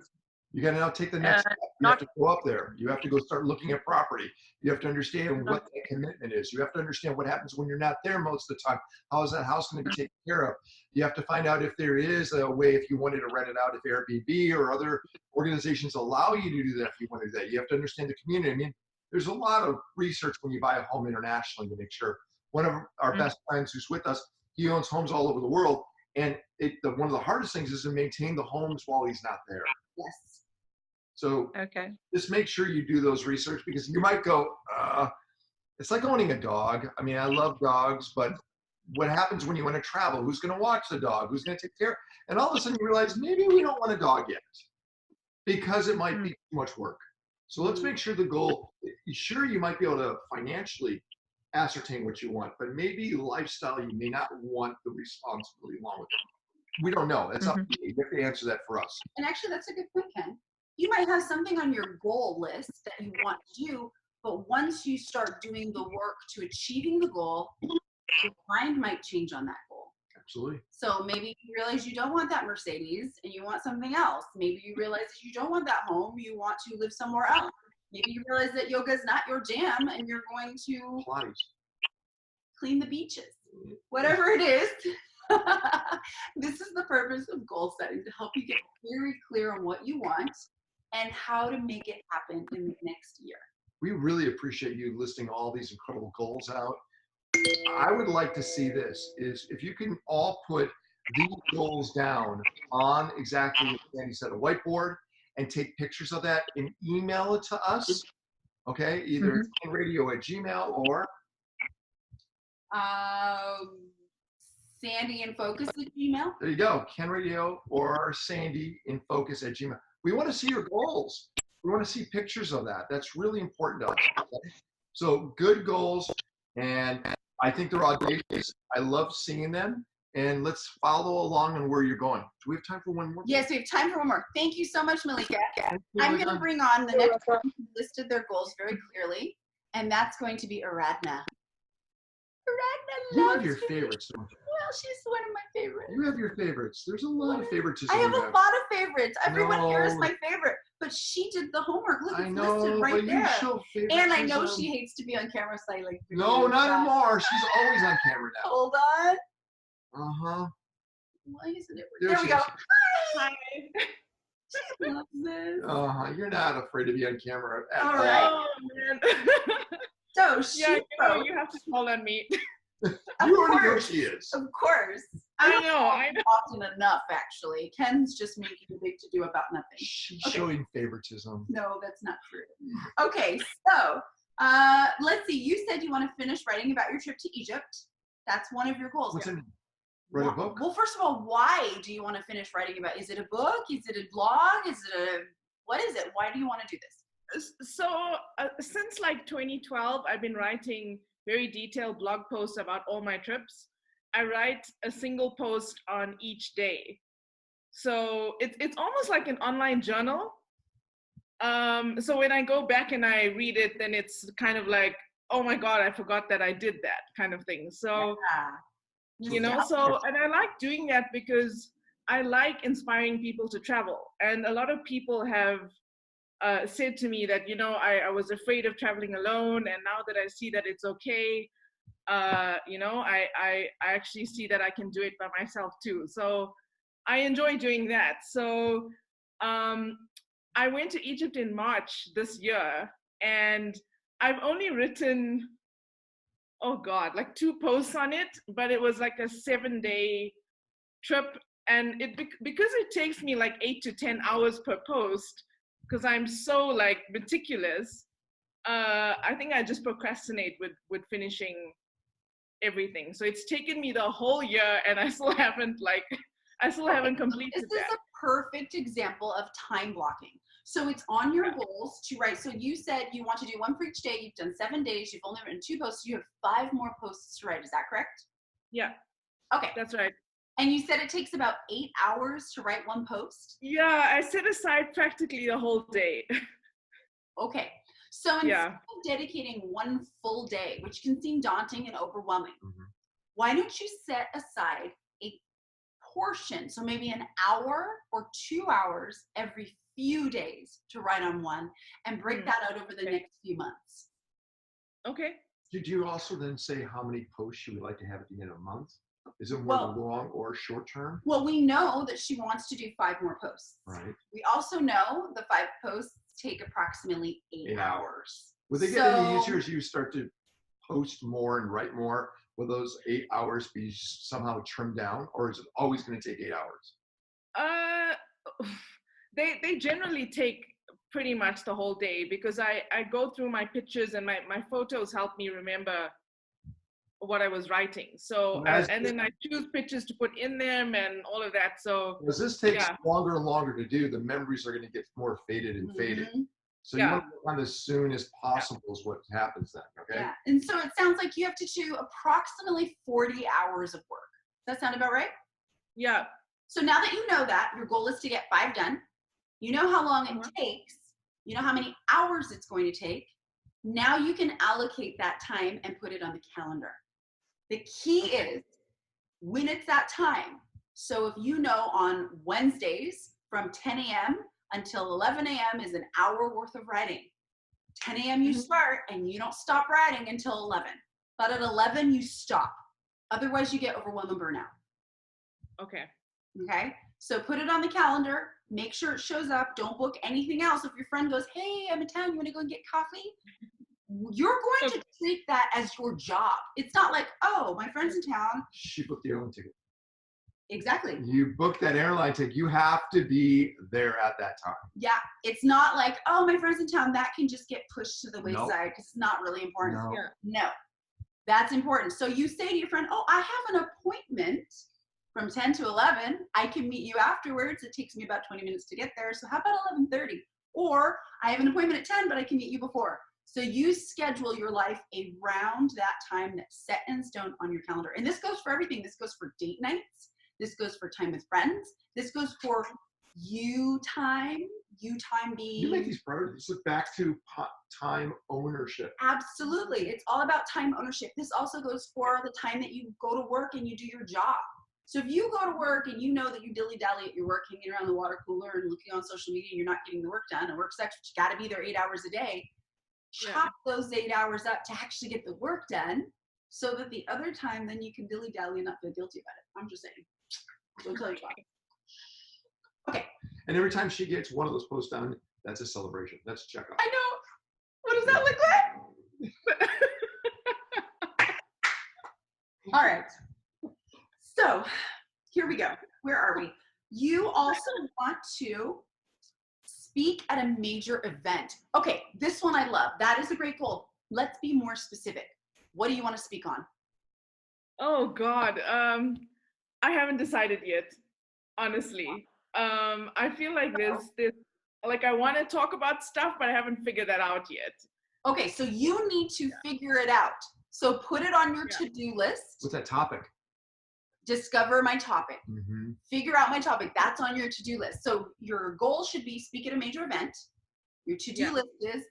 You got to now take the next step. You have to go up there. You have to go start looking at property. You have to understand what that commitment is. You have to understand what happens when you're not there most of the time. How is that house going to be taken care of? You have to find out if there is a way, if you wanted to rent it out, if Airbnb or other organizations allow you to do that if you want to do that. You have to understand the community. I mean, there's a lot of research when you buy a home internationally to make sure. One of our best friends who's with us, he owns homes all over the world. And one of the hardest things is to maintain the homes while he's not there. Yes. So just make sure you do those research, because you might go, it's like owning a dog. I mean, I love dogs, but what happens when you want to travel? Who's going to watch the dog? Who's going to take care? And all of a sudden you realize maybe we don't want a dog yet because it might be too much work. So let's make sure the goal, sure, you might be able to financially ascertain what you want, but maybe lifestyle, you may not want the responsibility along with it. We don't know. That's up to you. You have to answer that for us. And actually, that's a good point, Ken. You might have something on your goal list that you want to do, but once you start doing the work to achieving the goal, your mind might change on that goal. Absolutely. So maybe you realize you don't want that Mercedes and you want something else. Maybe you realize that you don't want that home, you want to live somewhere else. Maybe you realize that yoga is not your jam and you're going to clean the beaches. Whatever it is, this is the purpose of goal setting, to help you get very clear on what you want and how to make it happen in the next year. We really appreciate you listing all these incredible goals out. I would like to see this, is if you can all put these goals down on exactly what Sandy said, a whiteboard, and take pictures of that and email it to us. Okay, either radio@gmail or SandyInFocus@gmail. There you go, Ken Radio or SandyInFocus@gmail. We want to see your goals. We want to see pictures of that. That's really important to us. Okay? So good goals, and I think they're audacious. I love seeing them, and let's follow along on where you're going. Do we have time for one more? Yes, we have time for one more. Thank you so much, Malika. Oh I'm my going to God. bring on the next person who listed their goals very clearly, and that's going to be Aradna. Aradna You loves have your to read. favorites, don't you? Well, she's one of my favorites. You have your favorites. There's a lot of favoritism. I have you a lot of favorites. Everyone here is No. my favorite, but she did the homework. Look, I it's know, listed right but you there. show favoritism. And I know she hates to be on camera, so I like. No, not anymore. She's always on camera now. Hold on. Uh-huh. Why isn't it? There we she go. is. Hi. She loves this. Uh-huh. You're not afraid to be on camera at all. All right. Oh, man. So she Yeah, wrote, you have to call on me. of You already know course, she is. of course. I don't know, I know. Often enough, actually. Ken's just making a big to do about nothing. She's Okay. showing favoritism. No, that's not true. Okay, so let's see. You said you want to finish writing about your trip to Egypt. That's one of your goals. What's in Write a book? Well, first of all, why do you want to finish writing about? Is it a book? Is it a blog? Is it a what is it? Why do you want to do this? So since like 2012, I've been writing very detailed blog posts about all my trips. I write a single post on each day. So it's almost like an online journal. So when I go back and I read it, then it's kind of like, oh my God, I forgot that I did that kind of thing. So, you know, so, and I like doing that because I like inspiring people to travel. And a lot of people have said to me that, you know, I was afraid of traveling alone. And now that I see that it's okay, you know, I actually see that I can do it by myself too. So I enjoy doing that. So I went to Egypt in March this year, and I've only written, oh God, like 2 posts on it, but it was like a 7-day trip. And because it takes me like 8 to 10 hours per post, because I'm so like meticulous, I think I just procrastinate with finishing everything. So it's taken me the whole year, and I still haven't completed this that. This is a perfect example of time blocking. So it's on your goals to write. So you said you want to do 1 for each day. You've done 7 days. You've only written 2 posts. You have 5 more posts to write. Is that correct? Yeah. Okay. That's right. And you said it takes about 8 hours to write 1 post? Yeah, I set aside practically the whole day. Okay. So instead of dedicating 1 full day, which can seem daunting and overwhelming, why don't you set aside a portion, so maybe an hour or 2 hours every few days to write on 1, and break that out over the next few months? Okay. Did you also then say how many posts you would like to have at the end of a month? Is it more long or short term? Well, we know that she wants to do 5 more posts. Right. We also know the 5 posts take approximately 8 hours. Would they get any easier as you start to post more and write more? Will those 8 hours be somehow trimmed down, or is it always going to take 8 hours? They generally take pretty much the whole day, because I go through my pictures, and my photos help me remember what I was writing. So, and then I choose pictures to put in them and all of that. So as this takes longer and longer to do, the memories are going to get more faded and faded. So you want to work on as soon as possible is what happens then, okay? Yeah, and so it sounds like you have to do approximately 40 hours of work. Does that sound about right? Yeah. So now that you know that, your goal is to get 5 done. You know how long it takes. You know how many hours it's going to take. Now you can allocate that time and put it on the calendar. The key is when it's that time. So if you know on Wednesdays from 10 a.m. until 11 a.m. is an hour worth of writing. 10 a.m. you start, and you don't stop writing until 11. But at 11 you stop. Otherwise you get overwhelmed and burnout. Okay? So put it on the calendar. Make sure it shows up. Don't book anything else. If your friend goes, hey, I'm in town, you want to go and get coffee? You're going to treat that as your job. It's not like, oh, my friend's in town. She booked the airline ticket. Exactly. You booked that airline ticket. You have to be there at that time. Yeah. It's not like, oh, my friend's in town. That can just get pushed to the wayside because it's not really important. No. That's important. So you say to your friend, oh, I have an appointment from 10 to 11. I can meet you afterwards. It takes me about 20 minutes to get there. So how about 11:30? Or I have an appointment at 10, but I can meet you before. So you schedule your life around that time that's set in stone on your calendar. And this goes for everything. This goes for date nights. This goes for time with friends. This goes for you time being. You make these priorities. Look back to time ownership. Absolutely. It's all about time ownership. This also goes for the time that you go to work and you do your job. So if you go to work and you know that you dilly-dally at your work, hanging around the water cooler and looking on social media and you're not getting the work done, and work sucks, but you got to be there 8 hours a day, chop those 8 hours up to actually get the work done so that the other time then you can dilly-dally and not feel guilty about it. I'm just saying. Don't tell you why. Okay. And every time she gets one of those posts done, that's a celebration. That's a checkup. I know. What does that look like? All right. So here we go. Where are we? You also want to speak at a major event. Okay, this one I love. That is a great goal. Let's be more specific. What do you want to speak on? Oh God, I haven't decided yet, honestly. I feel like this, like I want to talk about stuff, but I haven't figured that out yet. Okay, so you need to figure it out. So put it on your to-do list. What's that topic? Discover my topic. Mm-hmm. Figure out my topic. That's on your to-do list. So your goal should be speak at a major event. Your to-do list is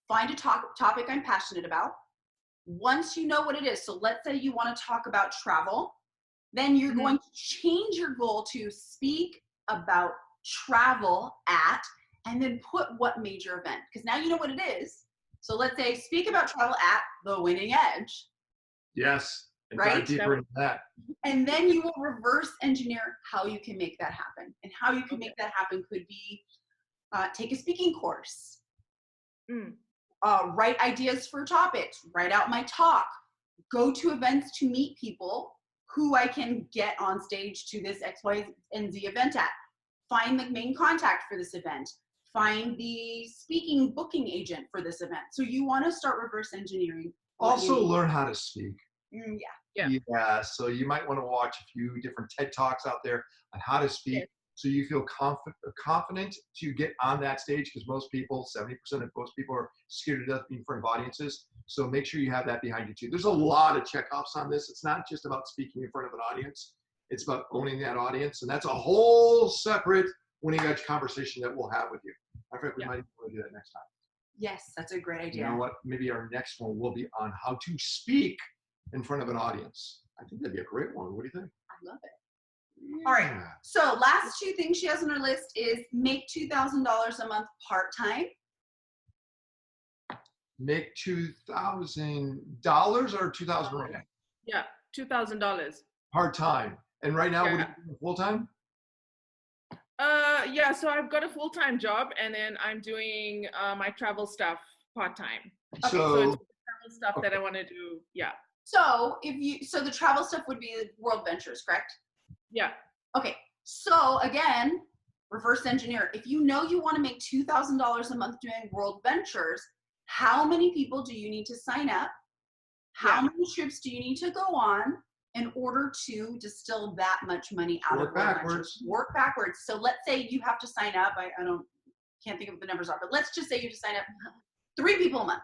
find a topic I'm passionate about. Once you know what it is, so let's say you want to talk about travel, then you're going to change your goal to speak about travel at, and then put what major event, because now you know what it is. So let's say speak about travel at the Winning Edge. Yes. And right? dive deeper into that. And then you will reverse engineer how you can make that happen. And how you can make that happen could be take a speaking course, write ideas for topics, write out my talk, go to events to meet people who I can get on stage to this X, Y, and Z event at, find the main contact for this event, find the speaking booking agent for this event. So you want to start reverse engineering. Also learn how to speak. Yeah. So you might want to watch a few different TED Talks out there on how to speak, so you feel confident to get on that stage, because most people, 70% of most people, are scared to death being in front of audiences. So make sure you have that behind you too. There's a lot of checkoffs on this. It's not just about speaking in front of an audience. It's about owning that audience. And that's a whole separate Winning Edge conversation that we'll have with you. I think we might want to do that next time. Yes, that's a great idea. You know what? Maybe our next one will be on how to speak in front of an audience. I think that'd be a great one. What do you think? I love it. All right. So last two things she has on her list is make $2,000 a month part-time. Make $2,000 or $2,000 Yeah, $2,000 part-time. And right now, what are you doing full-time? Yeah, so I've got a full-time job, and then I'm doing my travel stuff part-time. Okay. So it's travel stuff that I want to do. Yeah. So so the travel stuff would be World Ventures, correct? Yeah. Okay. So again, reverse engineer. If you know you want to make $2,000 a month doing World Ventures, how many people do you need to sign up? How many trips do you need to go on in order to distill that much money out of World Ventures? Work backwards. So let's say you have to sign up. I can't think of what the numbers are, but let's just say you have to sign up 3 people a month.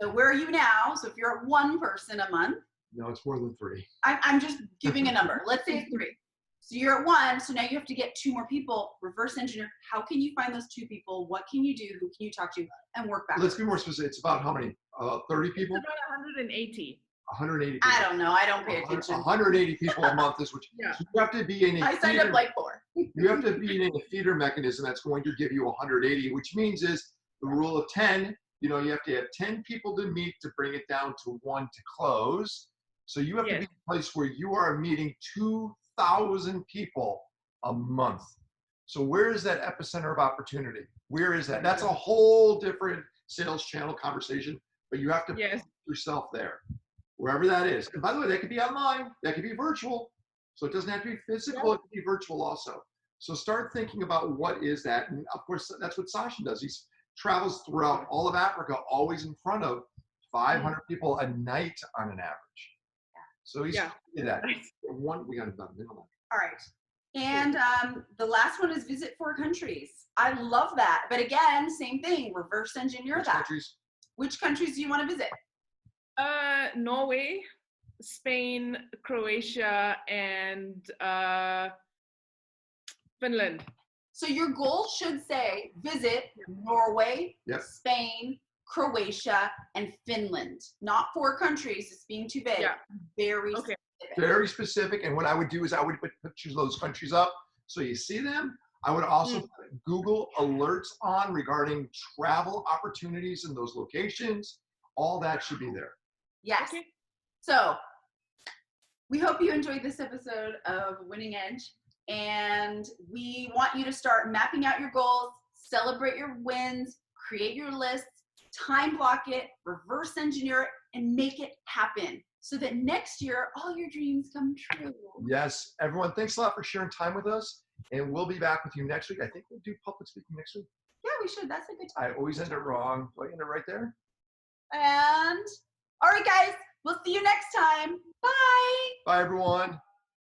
So where are you now? So if you're at 1 person a month. No, it's more than 3. I'm just giving a number. Let's say it's 3. So you're at 1. So now you have to get 2 more people. Reverse engineer. How can you find those 2 people? What can you do? Who can you talk to? And work backwards. Let's be more specific. It's about how many? 30 people? It's about 180. 180 people. I don't know. I don't pay attention. 180 people a month is what so you have to be in a I signed up like 4. You have to be in a feeder mechanism that's going to give you 180, which means is the rule of 10. You know, you have to have 10 people to meet to bring it down to 1 to close. So you have to be in a place where you are meeting 2,000 people a month. So where is that epicenter of opportunity? Where is that? That's a whole different sales channel conversation, but you have to put yourself there, wherever that is. And by the way, that could be online, that could be virtual. So it doesn't have to be physical, it could be virtual also. So start thinking about what is that. And of course, that's what Sasha does. He travels throughout all of Africa, always in front of 500 people a night on an average. So he's that. We got about a minute left. All right. And the last one is visit 4 countries. I love that. But again, same thing, reverse engineer Which that. countries? Which countries do you want to visit? Norway, Spain, Croatia, and Finland. So your goal should say visit Norway, Yep. Spain, Croatia, and Finland. Not 4 countries. It's being too big. Yeah. Very Okay. specific. Very specific. And what I would do is I would put pictures of those countries up so you see them. I would also put Google alerts on regarding travel opportunities in those locations. All that should be there. Yes. Okay. So we hope you enjoyed this episode of Winning Edge. And we want you to start mapping out your goals, celebrate your wins, create your lists, time block it, reverse engineer it, and make it happen so that next year all your dreams come true. Yes, everyone, thanks a lot for sharing time with us. And we'll be back with you next week. I think we'll do public speaking next week. Yeah, we should. That's a good I time. always end it wrong. Do I end it right there? And all right, guys, we'll see you next time. Bye. Bye, everyone.